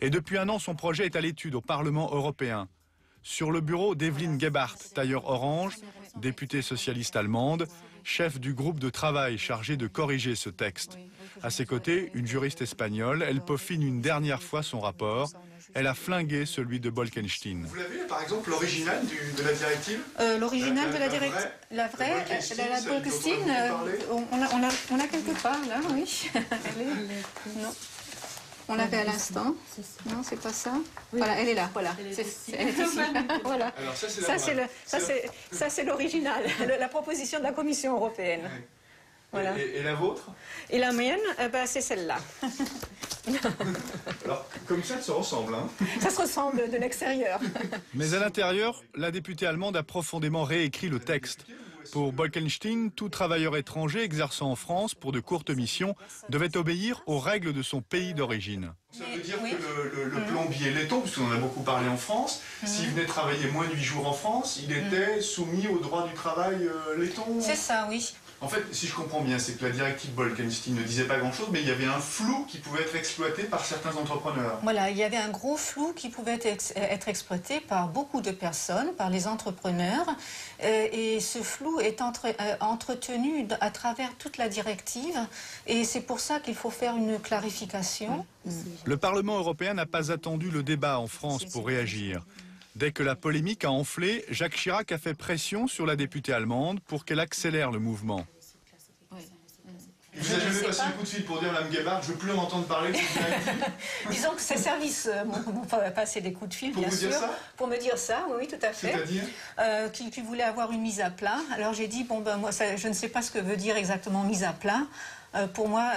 Et depuis un an, son projet est à l'étude au Parlement européen. Sur le bureau d'Evelyn Gebhardt, tailleur orange, députée socialiste allemande, chef du groupe de travail chargé de corriger ce texte. À ses côtés, une juriste espagnole, elle peaufine une dernière fois son rapport. Elle a flingué celui de Bolkestein. Vous l'avez, par exemple, l'original de la directive? L'original de la directive, la vraie, la Bolkestein, on a quelque part, là, oui. Non. On l'avait à l'instant. Non, c'est pas ça. Oui. Voilà, elle est là. Voilà. Elle est ici. Voilà. Alors ça, c'est l'original, la proposition de la Commission européenne. Oui. Voilà. Et la vôtre? Et la mienne, c'est celle-là. Alors, comme ça se ressemble, hein? Ça se ressemble de l'extérieur. Mais à l'intérieur, la députée allemande a profondément réécrit le texte. Pour Bolkestein, tout travailleur étranger exerçant en France pour de courtes missions devait obéir aux règles de son pays d'origine. Ça veut dire que le plombier laiton, puisqu'on en a beaucoup parlé en France, s'il venait travailler moins de 8 jours en France, il était soumis au droit du travail laiton? C'est ça, oui. En fait, si je comprends bien, c'est que la directive Bolkestein ne disait pas grand-chose, mais il y avait un flou qui pouvait être exploité par certains entrepreneurs. Voilà, il y avait un gros flou qui pouvait être exploité par beaucoup de personnes, par les entrepreneurs, et ce flou est entretenu à travers toute la directive, et c'est pour ça qu'il faut faire une clarification. Le Parlement européen n'a pas attendu le débat en France pour réagir. Dès que la polémique a enflé, Jacques Chirac a fait pression sur la députée allemande pour qu'elle accélère le mouvement. Il vous a jamais passé le coup de fil pour dire, Mme Gebhardt, je ne veux plus en entendre parler de cette directive? Disons que ces services m'ont passé des coups de fil, bien sûr. Pour me dire ça, oui, tout à fait. C'est-à-dire qu'il voulait avoir une mise à plat. Alors j'ai dit, bon, ben moi, je ne sais pas ce que veut dire exactement mise à plat. Pour moi,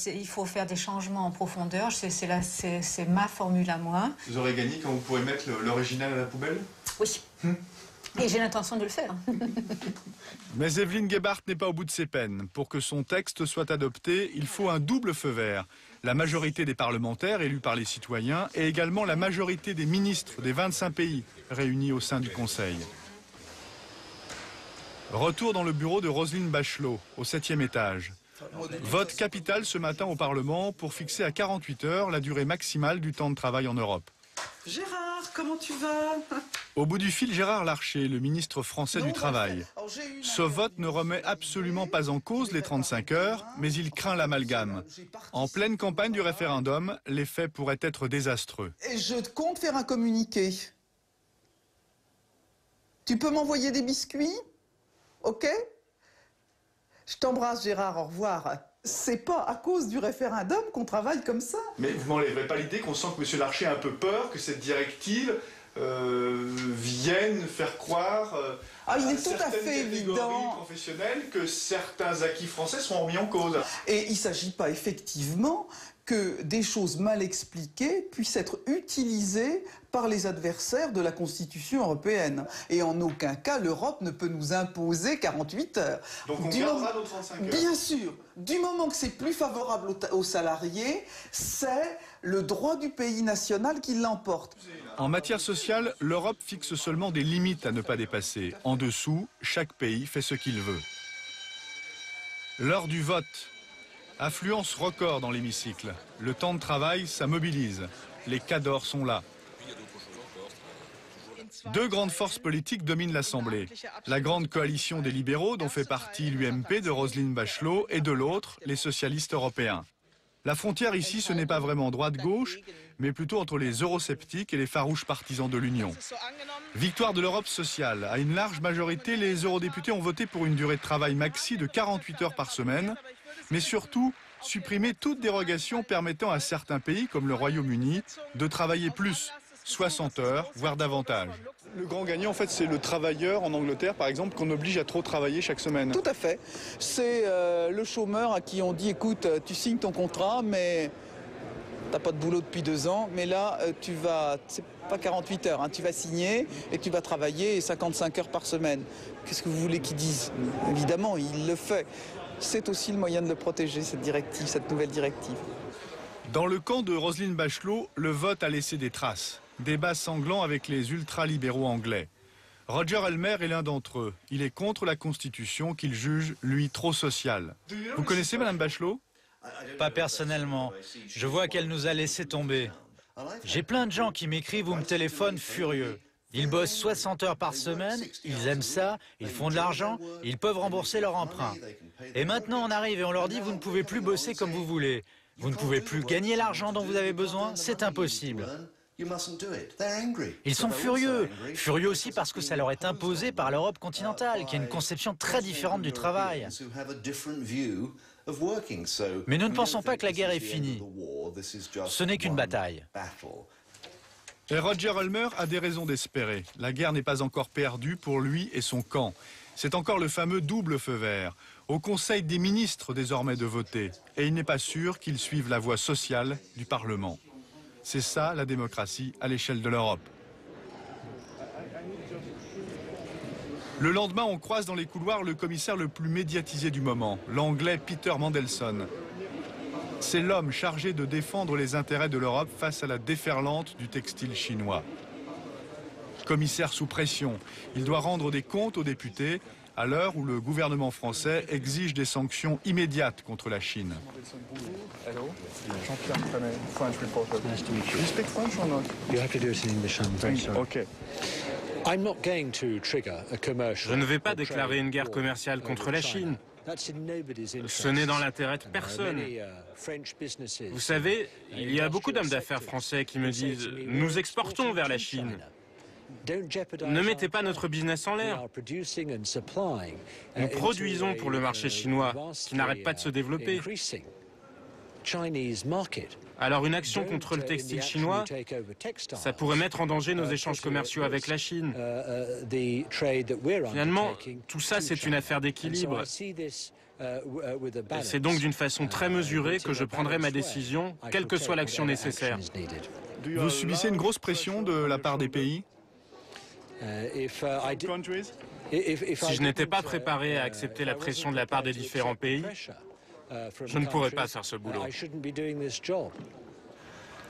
il faut faire des changements en profondeur. C'est ma formule à moi. Vous aurez gagné quand vous pourrez mettre l'original à la poubelle? Oui. Et j'ai l'intention de le faire. Mais Evelyn Gebhardt n'est pas au bout de ses peines. Pour que son texte soit adopté, il faut un double feu vert. La majorité des parlementaires élus par les citoyens et également la majorité des ministres des 25 pays réunis au sein du Conseil. Retour dans le bureau de Roselyne Bachelot, au 7e étage. Vote capital ce matin au Parlement pour fixer à 48 heures la durée maximale du temps de travail en Europe. Gérard, comment tu vas? Au bout du fil, Gérard Larcher, le ministre français du Travail. Ce vote ne remet absolument pas en cause les 35 heures, mais il craint l'amalgame. En pleine campagne du référendum, l'effet pourrait être désastreux. Et je compte faire un communiqué. Tu peux m'envoyer des biscuits? Ok? Je t'embrasse, Gérard, au revoir. C'est pas à cause du référendum qu'on travaille comme ça. Mais vous m'enlèverez pas l'idée qu'on sent que M. Larcher a un peu peur que cette directive vienne faire croire il est tout à fait évident professionnelle que certains acquis français seront remis en cause. Et il ne s'agit pas effectivement que des choses mal expliquées puissent être utilisées par les adversaires de la Constitution européenne. Et en aucun cas, l'Europe ne peut nous imposer 48 heures. Donc on gardera nos 35 heures. Bien sûr. Du moment que c'est plus favorable aux salariés, c'est le droit du pays national qui l'emporte. En matière sociale, l'Europe fixe seulement des limites à ne pas dépasser. En dessous, chaque pays fait ce qu'il veut. L'heure du vote. Affluence record dans l'hémicycle. Le temps de travail, ça mobilise. Les cadors sont là. Deux grandes forces politiques dominent l'Assemblée. La grande coalition des libéraux, dont fait partie l'UMP de Roselyne Bachelot, et de l'autre, les socialistes européens. La frontière ici, ce n'est pas vraiment droite-gauche, mais plutôt entre les eurosceptiques et les farouches partisans de l'Union. Victoire de l'Europe sociale. À une large majorité, les eurodéputés ont voté pour une durée de travail maxi de 48 heures par semaine, mais surtout supprimer toute dérogation permettant à certains pays, comme le Royaume-Uni, de travailler plus, 60 heures, voire davantage. Le grand gagnant, en fait, c'est le travailleur en Angleterre, par exemple, qu'on oblige à trop travailler chaque semaine. Tout à fait. C'est le chômeur à qui on dit, écoute, tu signes ton contrat, mais t'as pas de boulot depuis 2 ans, mais là, tu vas, c'est pas 48 heures, hein, tu vas signer et tu vas travailler 55 heures par semaine. Qu'est-ce que vous voulez qu'ils disent? Évidemment, il le fait. C'est aussi le moyen de le protéger, cette directive, cette nouvelle directive. Dans le camp de Roselyne Bachelot, le vote a laissé des traces. Débat sanglant avec les ultralibéraux anglais. Roger Helmer est l'un d'entre eux. Il est contre la Constitution qu'il juge, lui, trop sociale. Vous connaissez Madame Bachelot? Pas personnellement. Je vois qu'elle nous a laissé tomber. J'ai plein de gens qui m'écrivent ou me téléphonent furieux. Ils bossent 60 heures par semaine, ils aiment ça, ils font de l'argent, ils peuvent rembourser leur emprunt. Et maintenant on arrive et on leur dit vous ne pouvez plus bosser comme vous voulez. Vous ne pouvez plus gagner l'argent dont vous avez besoin, c'est impossible. Ils sont furieux. Furieux aussi parce que ça leur est imposé par l'Europe continentale, qui a une conception très différente du travail. Mais nous ne pensons pas que la guerre est finie. Ce n'est qu'une bataille. Et Roger Helmer a des raisons d'espérer. La guerre n'est pas encore perdue pour lui et son camp. C'est encore le fameux double feu vert. Au Conseil des ministres désormais de voter. Et il n'est pas sûr qu'ils suivent la voie sociale du Parlement. C'est ça la démocratie à l'échelle de l'Europe. Le lendemain, on croise dans les couloirs le commissaire le plus médiatisé du moment, l'anglais Peter Mandelson. C'est l'homme chargé de défendre les intérêts de l'Europe face à la déferlante du textile chinois. Commissaire sous pression, il doit rendre des comptes aux députés à l'heure où le gouvernement français exige des sanctions immédiates contre la Chine. Hello, Jean-Pierre Trenet, French reporter. Nice to meet you. You speak French or not? You have to do it in English, I'm very sorry. Okay. Je ne vais pas déclarer une guerre commerciale contre la Chine. Ce n'est dans l'intérêt de personne. Vous savez, il y a beaucoup d'hommes d'affaires français qui me disent « Nous exportons vers la Chine ». Ne mettez pas notre business en l'air. Nous produisons pour le marché chinois, qui n'arrête pas de se développer. Alors une action contre le textile chinois, ça pourrait mettre en danger nos échanges commerciaux avec la Chine. Finalement, tout ça c'est une affaire d'équilibre. Et c'est donc d'une façon très mesurée que je prendrai ma décision, quelle que soit l'action nécessaire. Vous subissez une grosse pression de la part des pays ? Si je n'étais pas préparé à accepter la pression de la part des différents pays, je ne pourrais pas faire ce boulot.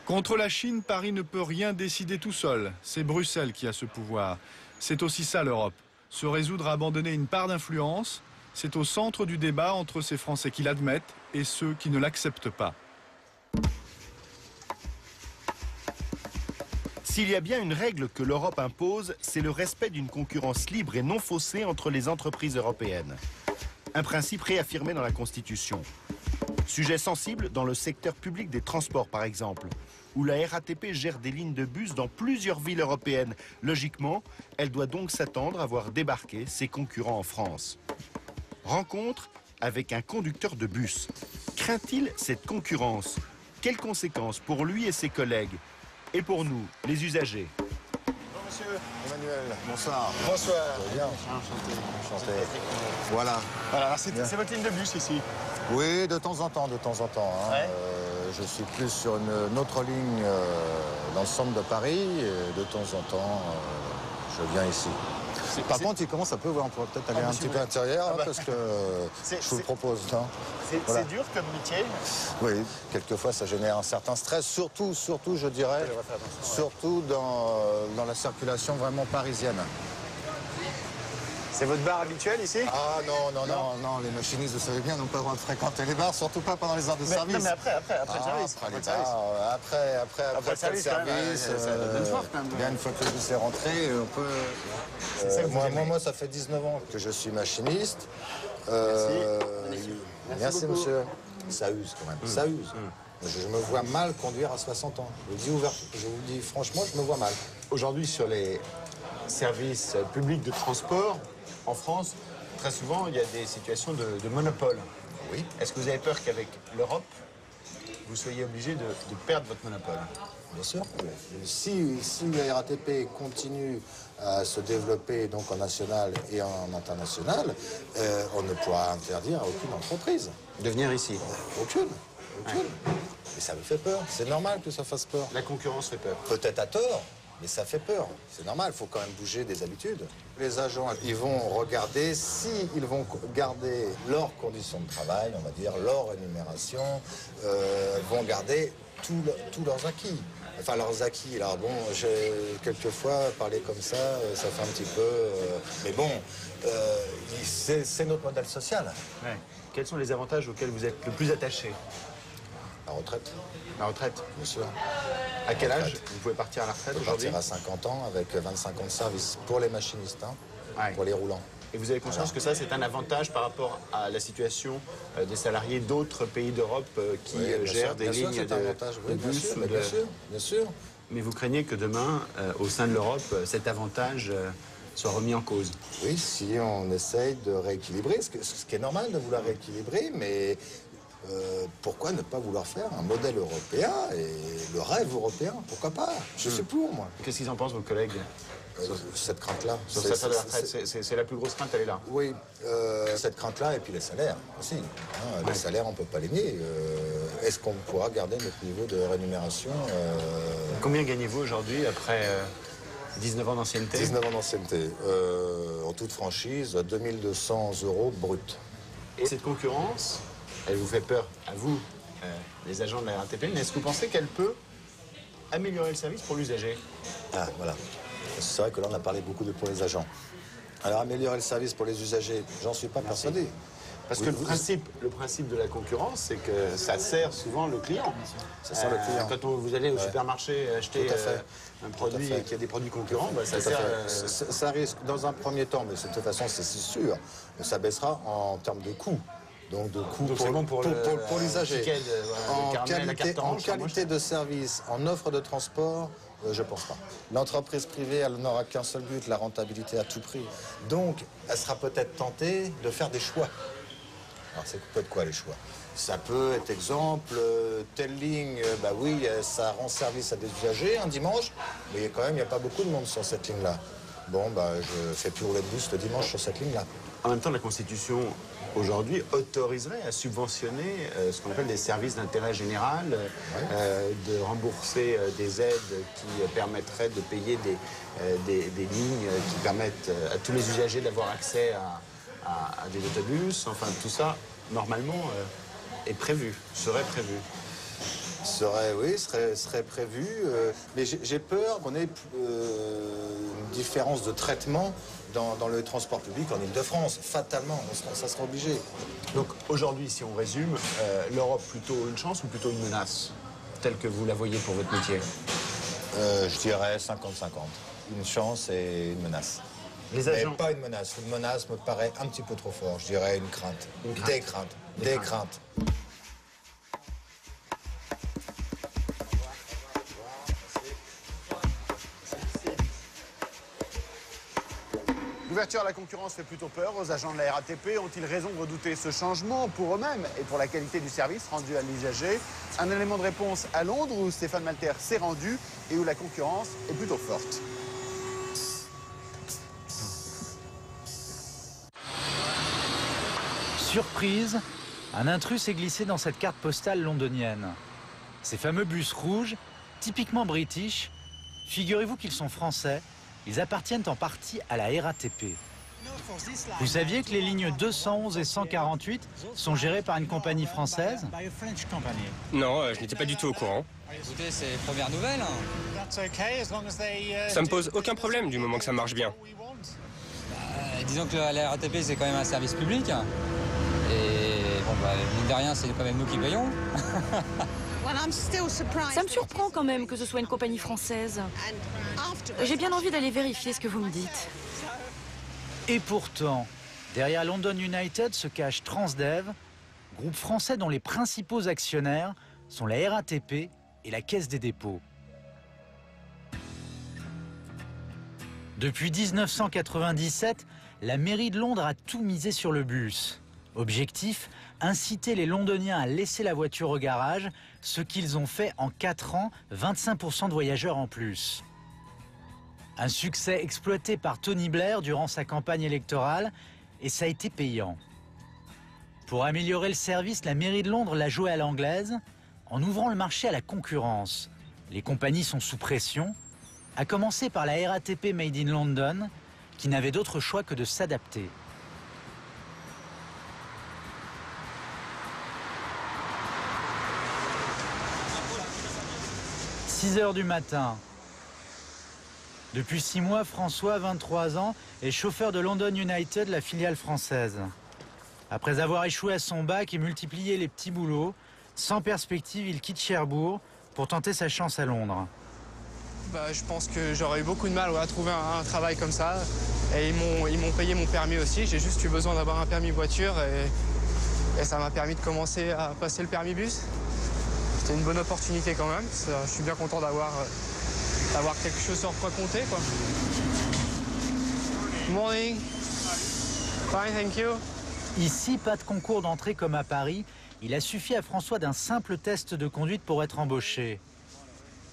Contre la Chine, Paris ne peut rien décider tout seul. C'est Bruxelles qui a ce pouvoir. C'est aussi ça l'Europe. Se résoudre à abandonner une part d'influence, c'est au centre du débat entre ces Français qui l'admettent et ceux qui ne l'acceptent pas. S'il y a bien une règle que l'Europe impose, c'est le respect d'une concurrence libre et non faussée entre les entreprises européennes. Un principe réaffirmé dans la Constitution. Sujet sensible dans le secteur public des transports, par exemple, où la RATP gère des lignes de bus dans plusieurs villes européennes. Logiquement, elle doit donc s'attendre à voir débarquer ses concurrents en France. Rencontre avec un conducteur de bus. Craint-il cette concurrence? Quelles conséquences pour lui et ses collègues? Et pour nous, les usagers? Bonjour monsieur. Emmanuel, bonsoir. Bonsoir. Bien. Enchanté. Enchanté. Voilà. Voilà, c'est votre ligne de bus ici? Oui, de temps en temps, hein. Ouais. Je suis plus sur une autre ligne dans le centre de Paris. Et de temps en temps, je viens ici. Par contre, il commence un peu, on pourrait peut-être aller un petit peu à l'intérieur, parce que je vous le propose. Hein. C'est dur comme métier? Oui, quelquefois ça génère un certain stress, surtout je dirais, surtout dans la circulation vraiment parisienne. C'est votre bar habituel ici? Ah non, les machinistes, vous savez bien, n'ont pas le droit de fréquenter les bars, surtout pas pendant les heures de service. Non, mais après le service. Après le service, bien une fois que le bus est rentré, on peut... Moi, ça fait 19 ans que je suis machiniste. Merci monsieur. Ça use quand même, ça use. Je me vois mal conduire à 60 ans. Je vous dis franchement, je me vois mal. Aujourd'hui, sur les services publics de transport, en France, très souvent, il y a des situations de monopole. Oui. Est-ce que vous avez peur qu'avec l'Europe, vous soyez obligé de perdre votre monopole? Bien sûr. Si la RATP continue à se développer donc en national et en international, on ne pourra interdire à aucune entreprise de venir ici? Aucune. Et ça me fait peur. C'est normal que ça fasse peur. La concurrence fait peur? Peut-être à tort, mais ça fait peur. C'est normal, il faut quand même bouger des habitudes. Les agents, ils vont regarder s'ils vont garder leurs conditions de travail, on va dire, leur rémunération, vont garder tous leurs acquis. Enfin, leurs acquis. Alors bon, j'ai quelquefois parlé comme ça fait un petit peu... mais bon, c'est notre modèle social. Ouais. Quels sont les avantages auxquels vous êtes le plus attaché? La retraite. La retraite? Bien sûr. À quel âge vous pouvez partir à la retraite aujourd'hui? Partir à 50 ans avec 25 ans de service pour les machinistes, pour les roulants. Et vous avez conscience que ça, c'est un avantage par rapport à la situation des salariés d'autres pays d'Europe qui gèrent des lignes de bus ou de... Bien sûr. Mais vous craignez que demain, au sein de l'Europe, cet avantage soit remis en cause? Oui, si on essaye de rééquilibrer, ce qui est normal de vouloir rééquilibrer, mais pourquoi ne pas vouloir faire un modèle européen et le rêve européen? Pourquoi pas? Je suis pour, moi. Qu'est-ce qu'ils en pensent, vos collègues? Cette crainte-là. Sur cette retraite, c'est la plus grosse crainte, elle est là. Oui, cette crainte-là et puis les salaires aussi. Les salaires, on ne peut pas les nier. Est-ce qu'on pourra garder notre niveau de rémunération Combien gagnez-vous aujourd'hui après 19 ans d'ancienneté? 19 ans d'ancienneté. En toute franchise, 2200 € brut. Et cette concurrence, elle vous fait peur à vous, les agents de la RATP, mais est-ce que vous pensez qu'elle peut améliorer le service pour l'usager? Ah, voilà. C'est vrai que là, on a parlé beaucoup pour les agents. Alors, améliorer le service pour les usagers, j'en suis pas persuadé. Parce que le principe de la concurrence, c'est que ça sert souvent le client. Ça sert le client. Quand vous allez au supermarché acheter un produit qui a des produits concurrents, ça sert... Ça risque, dans un premier temps, mais de toute façon, c'est sûr, ça baissera en termes de coûts. Donc de coûts pour l'usager. En qualité de service, en offre de transport, je pense pas. L'entreprise privée, elle n'aura qu'un seul but, la rentabilité à tout prix. Donc, elle sera peut-être tentée de faire des choix. Alors, c'est peut être quoi les choix? Ça peut être exemple, telle ligne, bah oui, ça rend service à des usagers un dimanche, mais quand même, il n'y a pas beaucoup de monde sur cette ligne-là. Bon, bah, je fais plus rouler de bus le dimanche sur cette ligne-là. En même temps, la Constitution, aujourd'hui, autoriserait à subventionner ce qu'on appelle des services d'intérêt général, de rembourser des aides qui permettraient de payer des lignes qui permettent à tous les usagers d'avoir accès à des autobus. Enfin, tout ça, normalement, est prévu, serait prévu. Serait prévu. Mais j'ai peur qu'on ait une différence de traitement dans le transport public en Ile-de-France. Fatalement, ça sera obligé. Donc aujourd'hui, si on résume, l'Europe plutôt une chance ou plutôt une menace, telle que vous la voyez pour votre métier? Je dirais 50-50. Une chance et une menace. Les agents... Mais pas une menace. Une menace me paraît un petit peu trop fort. Je dirais une crainte. Des craintes. Des craintes. L'ouverture à la concurrence fait plutôt peur aux agents de la RATP. Ont-ils raison de redouter ce changement pour eux-mêmes et pour la qualité du service rendu à l'usager? Un élément de réponse à Londres où Stéphane Malter s'est rendu et où la concurrence est plutôt forte. Surprise, un intrus s'est glissé dans cette carte postale londonienne. Ces fameux bus rouges, typiquement british, figurez-vous qu'ils sont français. Ils appartiennent en partie à la RATP. Vous saviez que les lignes 211 et 148 sont gérées par une compagnie française? Non, je n'étais pas du tout au courant. Écoutez, c'est première nouvelle. Ça me pose aucun problème du moment que ça marche bien. Disons que la RATP, c'est quand même un service public. Et bon, mine de rien, c'est quand même nous qui payons. Ça me surprend quand même que ce soit une compagnie française. J'ai bien envie d'aller vérifier ce que vous me dites. Et pourtant, derrière London United se cache Transdev, groupe français dont les principaux actionnaires sont la RATP et la Caisse des dépôts. Depuis 1997, la mairie de Londres a tout misé sur le bus. Objectif, inciter les Londoniens à laisser la voiture au garage, ce qu'ils ont fait en 4 ans, 25% de voyageurs en plus. Un succès exploité par Tony Blair durant sa campagne électorale, et ça a été payant. Pour améliorer le service, la mairie de Londres l'a joué à l'anglaise, en ouvrant le marché à la concurrence. Les compagnies sont sous pression, à commencer par la RATP Made in London, qui n'avait d'autre choix que de s'adapter. 6 h du matin. Depuis 6 mois, François, 23 ans, est chauffeur de London United, la filiale française. Après avoir échoué à son bac et multiplié les petits boulots, sans perspective, il quitte Cherbourg pour tenter sa chance à Londres. Je pense que j'aurais eu beaucoup de mal à trouver un travail comme ça. Et ils m'ont payé mon permis aussi. J'ai juste eu besoin d'avoir un permis voiture et ça m'a permis de commencer à passer le permis bus. C'était une bonne opportunité quand même. Je suis bien content d'avoir quelque chose sur quoi compter, quoi. Morning. Fine, thank you. Ici, pas de concours d'entrée comme à Paris. Il a suffi à François d'un simple test de conduite pour être embauché.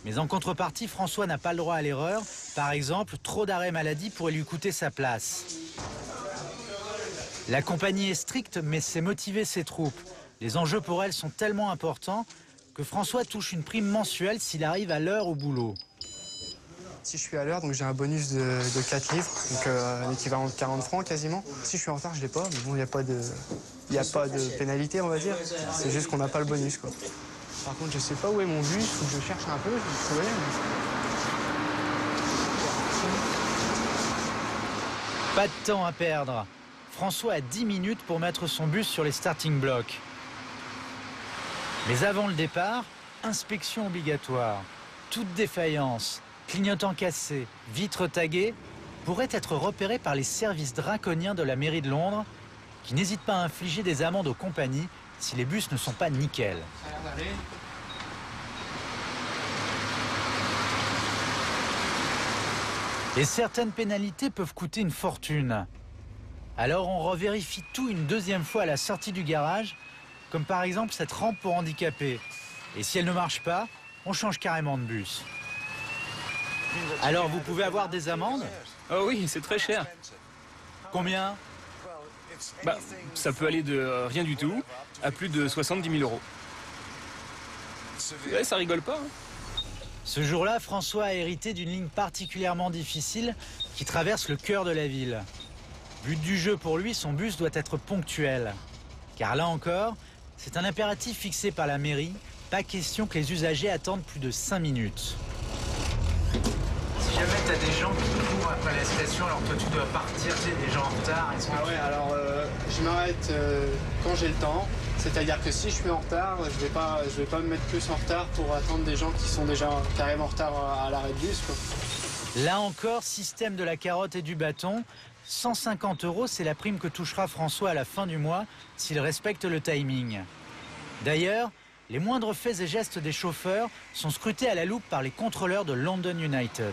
Mais en contrepartie, François n'a pas le droit à l'erreur. Par exemple, trop d'arrêts maladie pourrait lui coûter sa place. La compagnie est stricte, mais c'est motiver ses troupes. Les enjeux pour elle sont tellement importants que François touche une prime mensuelle s'il arrive à l'heure au boulot. Si je suis à l'heure, donc j'ai un bonus de 4 livres, donc un équivalent de 40 francs quasiment. Si je suis en retard, je l'ai pas, mais bon, il n'y a pas de pénalité, on va dire. C'est juste qu'on n'a pas le bonus, quoi. Par contre, je sais pas où est mon bus, il faut que je cherche un peu, je vais le trouver. Pas de temps à perdre. François a 10 minutes pour mettre son bus sur les starting blocks. Mais avant le départ, inspection obligatoire. Toute défaillance, clignotant cassé, vitres taguées, pourrait être repérée par les services draconiens de la mairie de Londres, qui n'hésitent pas à infliger des amendes aux compagnies si les bus ne sont pas nickel. Et certaines pénalités peuvent coûter une fortune. Alors on revérifie tout une deuxième fois à la sortie du garage, comme par exemple cette rampe pour handicapés. Et si elle ne marche pas, on change carrément de bus. Alors vous pouvez avoir des amendes? Oh oui, c'est très cher. Combien? Ça peut aller de rien du tout à plus de 70 000 €. Ouais, ça rigole pas. Hein. Ce jour-là, François a hérité d'une ligne particulièrement difficile qui traverse le cœur de la ville. But du jeu pour lui, son bus doit être ponctuel. Car là encore, c'est un impératif fixé par la mairie. Pas question que les usagers attendent plus de 5 minutes. Si jamais tu as des gens qui courent après la station, alors toi tu dois partir, tu sais, des gens en retard. Alors je m'arrête quand j'ai le temps. C'est-à-dire que si je suis en retard, je vais pas me mettre plus en retard pour attendre des gens qui sont déjà carrément en retard à l'arrêt de bus, quoi. Là encore, système de la carotte et du bâton. 150 €, c'est la prime que touchera François à la fin du mois s'il respecte le timing. D'ailleurs, les moindres faits et gestes des chauffeurs sont scrutés à la loupe par les contrôleurs de London United.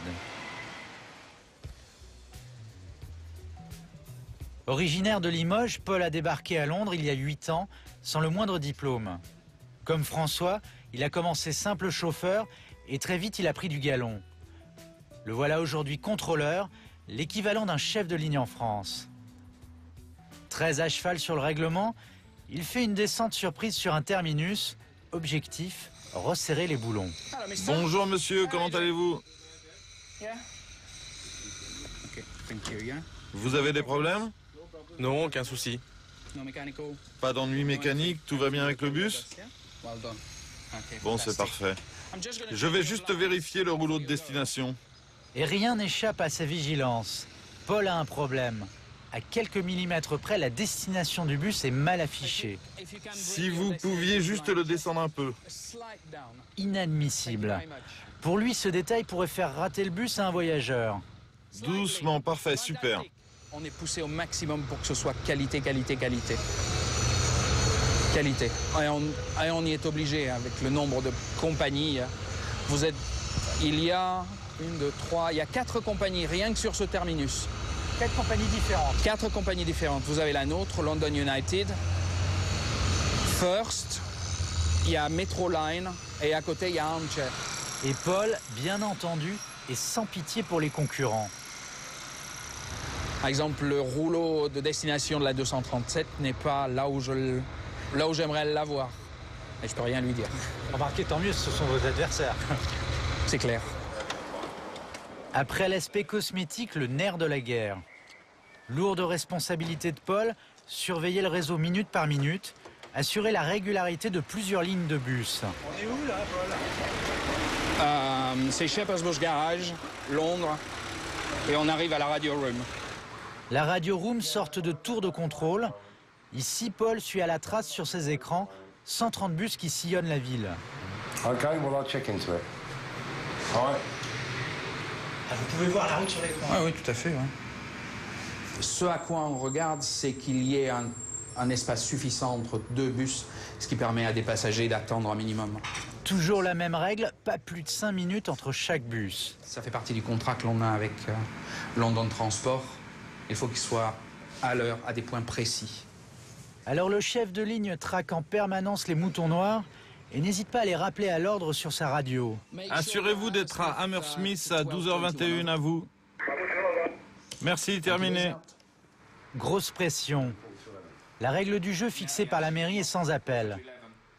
Originaire de Limoges, Paul a débarqué à Londres il y a 8 ans, sans le moindre diplôme. Comme François, il a commencé simple chauffeur et très vite il a pris du galon. Le voilà aujourd'hui contrôleur, l'équivalent d'un chef de ligne en France. 13 à cheval sur le règlement, il fait une descente surprise sur un terminus. Objectif, resserrer les boulons. Bonjour monsieur, comment allez-vous? Vous avez des problèmes? Non, aucun souci. Pas d'ennui mécanique, tout va bien avec le bus? Bon, c'est parfait. Je vais juste vérifier le rouleau de destination. Et rien n'échappe à sa vigilance. Paul a un problème. À quelques millimètres près, la destination du bus est mal affichée. Si vous pouviez juste le descendre un peu. Inadmissible. Pour lui, ce détail pourrait faire rater le bus à un voyageur. Doucement, parfait, super. On est poussé au maximum pour que ce soit qualité, qualité, qualité. Qualité. Et on y est obligé avec le nombre de compagnies. Il y a 4 compagnies rien que sur ce terminus. 4 compagnies différentes. 4 compagnies différentes. Vous avez la nôtre, London United, First, il y a Metroline et à côté il y a Armchair. Et Paul, bien entendu, est sans pitié pour les concurrents. Par exemple, le rouleau de destination de la 237 n'est pas là où j'aimerais l'avoir. Et je peux rien lui dire. Remarquez, tant mieux, ce sont vos adversaires. C'est clair. Après l'aspect cosmétique, le nerf de la guerre. Lourde responsabilité de Paul, surveiller le réseau minute par minute, assurer la régularité de plusieurs lignes de bus. On est où là, Paul? C'est Shepherd's Bush Garage, Londres, et on arrive à la Radio Room. La Radio Room, sorte de tour de contrôle. Ici, Paul suit à la trace sur ses écrans 130 bus qui sillonnent la ville. OK, well, I'll check into it. All right. Vous pouvez voir la route sur l'écran. Oui, tout à fait. Ouais. Ce à quoi on regarde, c'est qu'il y ait un espace suffisant entre deux bus, ce qui permet à des passagers d'attendre un minimum. Toujours la même règle, pas plus de 5 minutes entre chaque bus. Ça fait partie du contrat que l'on a avec London Transport. Il faut qu'il soit à l'heure, à des points précis. Alors le chef de ligne traque en permanence les moutons noirs et n'hésite pas à les rappeler à l'ordre sur sa radio. Assurez-vous d'être à Hammersmith à 12h21 à vous. Merci, terminé. Grosse pression. La règle du jeu fixée par la mairie est sans appel.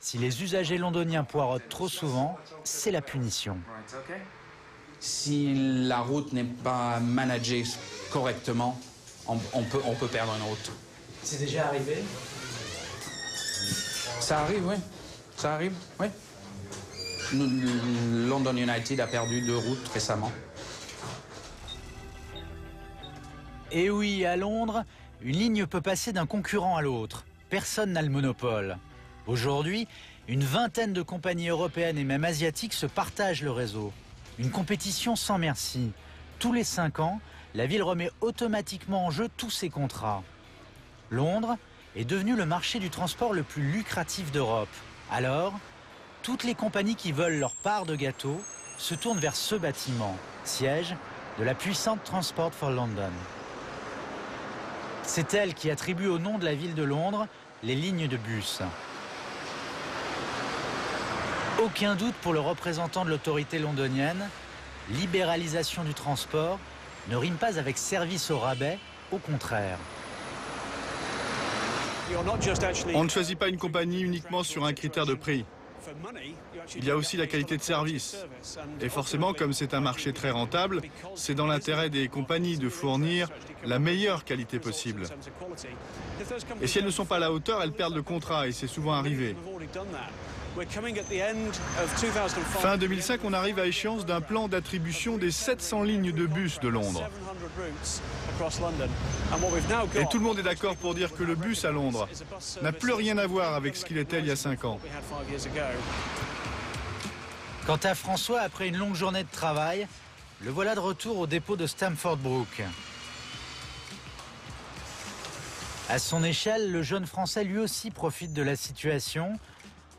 Si les usagers londoniens poireautent trop souvent, c'est la punition. Si la route n'est pas managée correctement, on peut perdre une route. C'est déjà arrivé? Ça arrive, oui. Ça arrive, oui. London United a perdu 2 routes récemment. Et oui, à Londres, une ligne peut passer d'un concurrent à l'autre. Personne n'a le monopole. Aujourd'hui, une vingtaine de compagnies européennes et même asiatiques se partagent le réseau. Une compétition sans merci. Tous les 5 ans, la ville remet automatiquement en jeu tous ses contrats. Londres est devenu le marché du transport le plus lucratif d'Europe. Alors, toutes les compagnies qui veulent leur part de gâteau se tournent vers ce bâtiment, siège de la puissante Transport for London. C'est elle qui attribue au nom de la ville de Londres les lignes de bus. Aucun doute pour le représentant de l'autorité londonienne, libéralisation du transport ne rime pas avec service au rabais, au contraire. On ne choisit pas une compagnie uniquement sur un critère de prix. Il y a aussi la qualité de service. Et forcément, comme c'est un marché très rentable, c'est dans l'intérêt des compagnies de fournir la meilleure qualité possible. Et si elles ne sont pas à la hauteur, elles perdent le contrat, et c'est souvent arrivé. Fin 2005, on arrive à échéance d'un plan d'attribution des 700 lignes de bus de Londres. Et tout le monde est d'accord pour dire que le bus à Londres n'a plus rien à voir avec ce qu'il était il y a 5 ans. Quant à François, après une longue journée de travail, le voilà de retour au dépôt de Stamford Brook. À son échelle, le jeune Français lui aussi profite de la situation.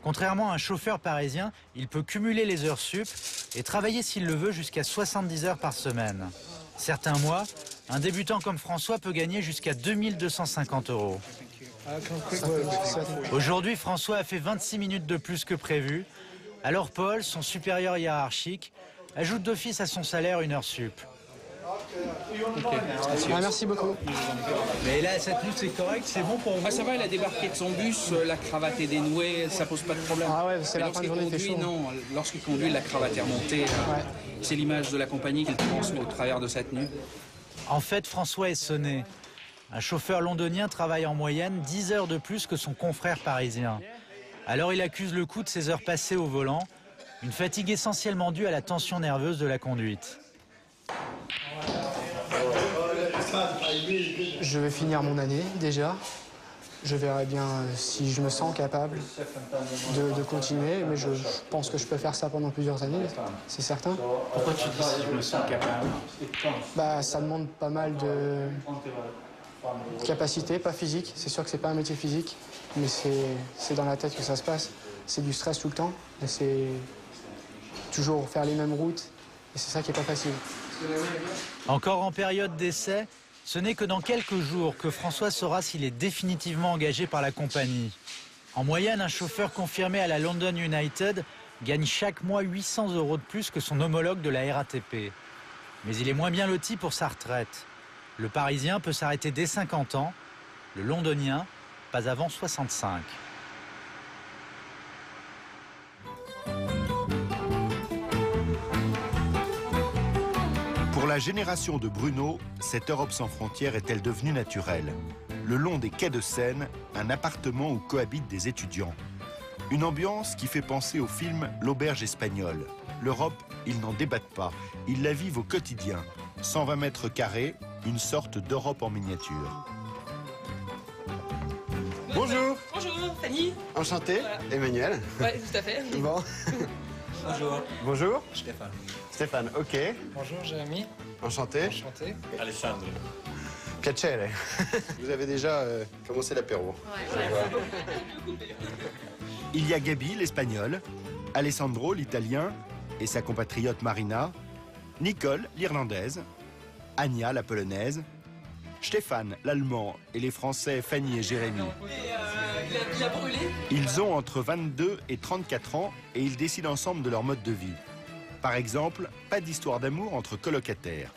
Contrairement à un chauffeur parisien, il peut cumuler les heures sup et travailler s'il le veut jusqu'à 70 heures par semaine. Certains mois, un débutant comme François peut gagner jusqu'à 2250 €. Aujourd'hui, François a fait 26 minutes de plus que prévu. Alors Paul, son supérieur hiérarchique, ajoute d'office à son salaire une heure sup. Merci beaucoup. Mais là, cette nuit, c'est correct, c'est bon pour vous? Ça va, il a débarqué de son bus, la cravate est dénouée, ça pose pas de problème. Ah ouais, c'est la fin de journée, c'est chaud. Non, lorsqu'il conduit, la cravate est remontée. Ouais. C'est l'image de la compagnie qu'il transmet au travers de cette tenue. En fait, François est sonné. Un chauffeur londonien travaille en moyenne 10 heures de plus que son confrère parisien. Alors il accuse le coup de ses heures passées au volant, une fatigue essentiellement due à la tension nerveuse de la conduite. Je vais finir mon année déjà. Je verrai bien si je me sens capable de continuer, mais je pense que je peux faire ça pendant plusieurs années, c'est certain. Pourquoi tu dis si je me sens capable? Bah, ça demande pas mal de capacité, pas physique. C'est sûr que c'est pas un métier physique, mais c'est dans la tête que ça se passe. C'est du stress tout le temps, et c'est toujours faire les mêmes routes, et c'est ça qui est pas facile. Encore en période d'essai, ce n'est que dans quelques jours que François saura s'il est définitivement engagé par la compagnie. En moyenne, un chauffeur confirmé à la London United gagne chaque mois 800 € de plus que son homologue de la RATP. Mais il est moins bien loti pour sa retraite. Le Parisien peut s'arrêter dès 50 ans, le Londonien pas avant 65. Pour la génération de Bruno, cette Europe sans frontières est-elle devenue naturelle? Le long des quais de Seine, un appartement où cohabitent des étudiants. Une ambiance qui fait penser au film L'Auberge espagnole. l'Europe, ils n'en débattent pas. Ils la vivent au quotidien. 120 mètres carrés, une sorte d'Europe en miniature. Bonjour. Bonjour, Fanny. Enchanté, voilà. Emmanuel. Oui, tout à fait. Bon. Bonjour. Bonjour. Stéphane. Stéphane, ok. Bonjour, Jérémy. Enchanté. Enchanté. Alessandro. Piacere. Vous avez déjà commencé l'apéro. Ouais. Il y a Gabi, l'Espagnol, Alessandro, l'Italien, et sa compatriote Marina, Nicole, l'Irlandaise, Anya, la Polonaise, Stéphane, l'Allemand, et les Français Fanny et Jérémy. Il a brûlé. Ils ont entre 22 et 34 ans et ils décident ensemble de leur mode de vie. Par exemple, pas d'histoire d'amour entre colocataires.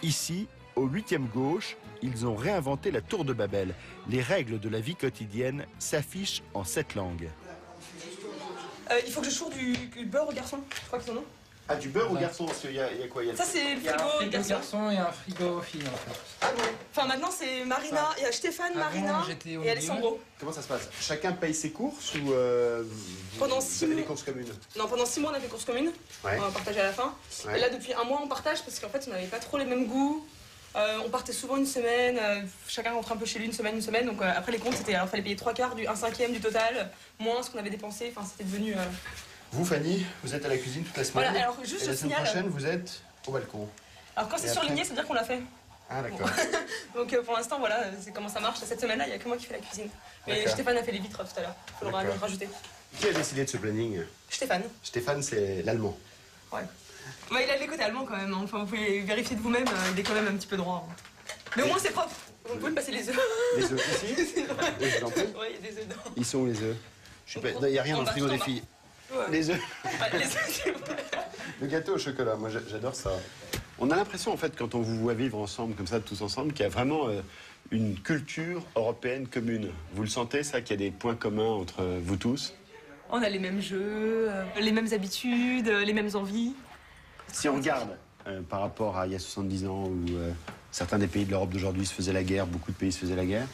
Ici, au 8e gauche, ils ont réinventé la tour de Babel. Les règles de la vie quotidienne s'affichent en 7 langues. Il faut que je choure du beurre aux garçons, je crois qu'ils en ont. Ah, du beurre aux garçons, parce qu'il y a quoi? Ça, c'est le frigo, il y a un frigo garçon et un frigo fille, en fait. Ah bon? Enfin, maintenant, c'est Marina, il y a Stéphane, Marina et Alessandro. Comment ça se passe? Chacun paye ses courses ou pendant vous avez des courses communes? Non, pendant 6 mois, on a fait courses communes. Ouais. On va partager à la fin. Ouais. Et là, depuis 1 mois, on partage parce qu'en fait, on n'avait pas trop les mêmes goûts. On partait souvent une semaine, chacun rentrait un peu chez lui une semaine. Donc après les comptes, c'était alors fallait payer 3/4 du 1/5 du total, moins ce qu'on avait dépensé. Enfin, c'était devenu. Vous, Fanny, vous êtes à la cuisine toute la semaine. Voilà, alors juste et la semaine prochaine, vous êtes au balcon. Alors quand c'est surligné, ça veut dire qu'on l'a fait. Ah d'accord. Donc pour l'instant, voilà, c'est comment ça marche. Cette semaine-là, il n'y a que moi qui fais la cuisine. Mais Stéphane a fait les vitres tout à l'heure. Il faudra le rajouter. Qui a décidé de ce planning? Stéphane. Stéphane, c'est l'allemand. Ouais. Ouais, il a les côtés allemands quand même. Hein. Enfin, vous pouvez vérifier de vous-même, il est quand même un petit peu droit. Mais au moins c'est propre. Vous pouvez me passer les œufs. Les œufs ici? Oui, il y a des œufs dedans. Ils sont où les œufs? Il n'y a rien dans le frigo des filles. Ouais. Les œufs. Les œufs. Le gâteau au chocolat, moi j'adore ça. On a l'impression en fait quand on vous voit vivre ensemble comme ça, tous ensemble, qu'il y a vraiment une culture européenne commune. Vous le sentez ça, qu'il y a des points communs entre vous tous? On a les mêmes jeux, les mêmes habitudes, les mêmes envies. Si on regarde par rapport à il y a 70 ans où certains des pays de l'Europe d'aujourd'hui se faisaient la guerre, beaucoup de pays se faisaient la guerre,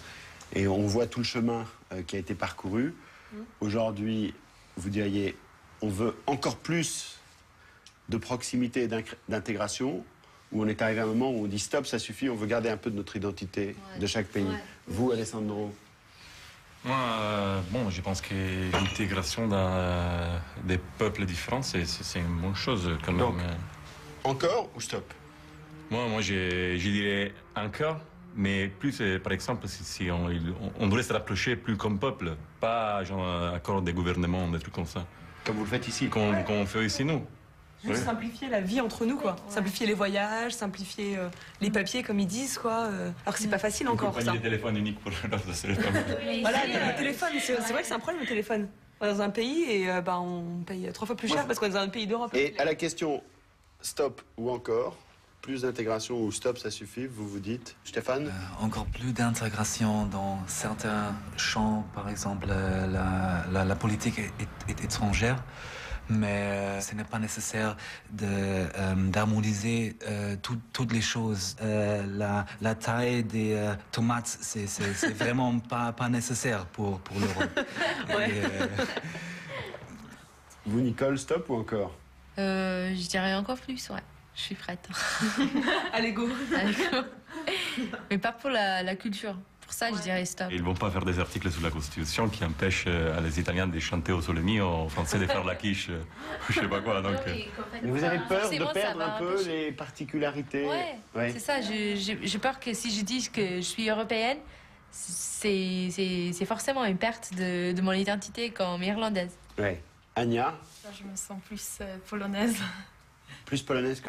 et on voit tout le chemin qui a été parcouru. Aujourd'hui, vous diriez, on veut encore plus de proximité et d'intégration, où on est arrivé à un moment où on dit stop, ça suffit, on veut garder un peu de notre identité de chaque pays. Ouais. Vous, Alessandro? Moi, bon, je pense que l'intégration des peuples différents, c'est une bonne chose quand même. Donc, encore ou stop? Moi je dirais encore. Mais plus, par exemple, si on devrait se rapprocher plus comme peuple, pas genre accord des gouvernements, des trucs comme ça. Comme vous le faites ici? Comme on fait ici, nous. Juste simplifier la vie entre nous, quoi. Simplifier les voyages, simplifier les papiers, comme ils disent, quoi. Alors que c'est pas facile encore, ça. Les téléphones uniques pour leur passer les femmes. Voilà, le téléphone, c'est vrai que c'est un problème, le téléphone. On est dans un pays et on paye 3 fois plus cher parce qu'on est dans un pays d'Europe. Et à la question stop ou encore, plus d'intégration ou stop, ça suffit, vous vous dites, Stéphane? Encore plus d'intégration dans certains champs, par exemple la politique est étrangère, mais ce n'est pas nécessaire d'harmoniser toutes les choses. La taille des tomates, c'est vraiment pas nécessaire pour l'Europe. Ouais. Vous, Nicole, stop ou encore? Je dirais encore plus, ouais. Je suis prête. Allez, go. Mais pas pour la culture. Pour ça, je dirais stop. Ils vont pas faire des articles sur la Constitution qui empêchent les Italiens de chanter au Solemi, aux Français de faire la quiche, je sais pas quoi. Donc, Mais vous avez peur de perdre un peu les particularités? Ouais. C'est ça. J'ai peur que si je dis que je suis européenne, c'est forcément une perte de mon identité comme irlandaise. Ouais. Anya? Je me sens plus polonaise. Plus polonaise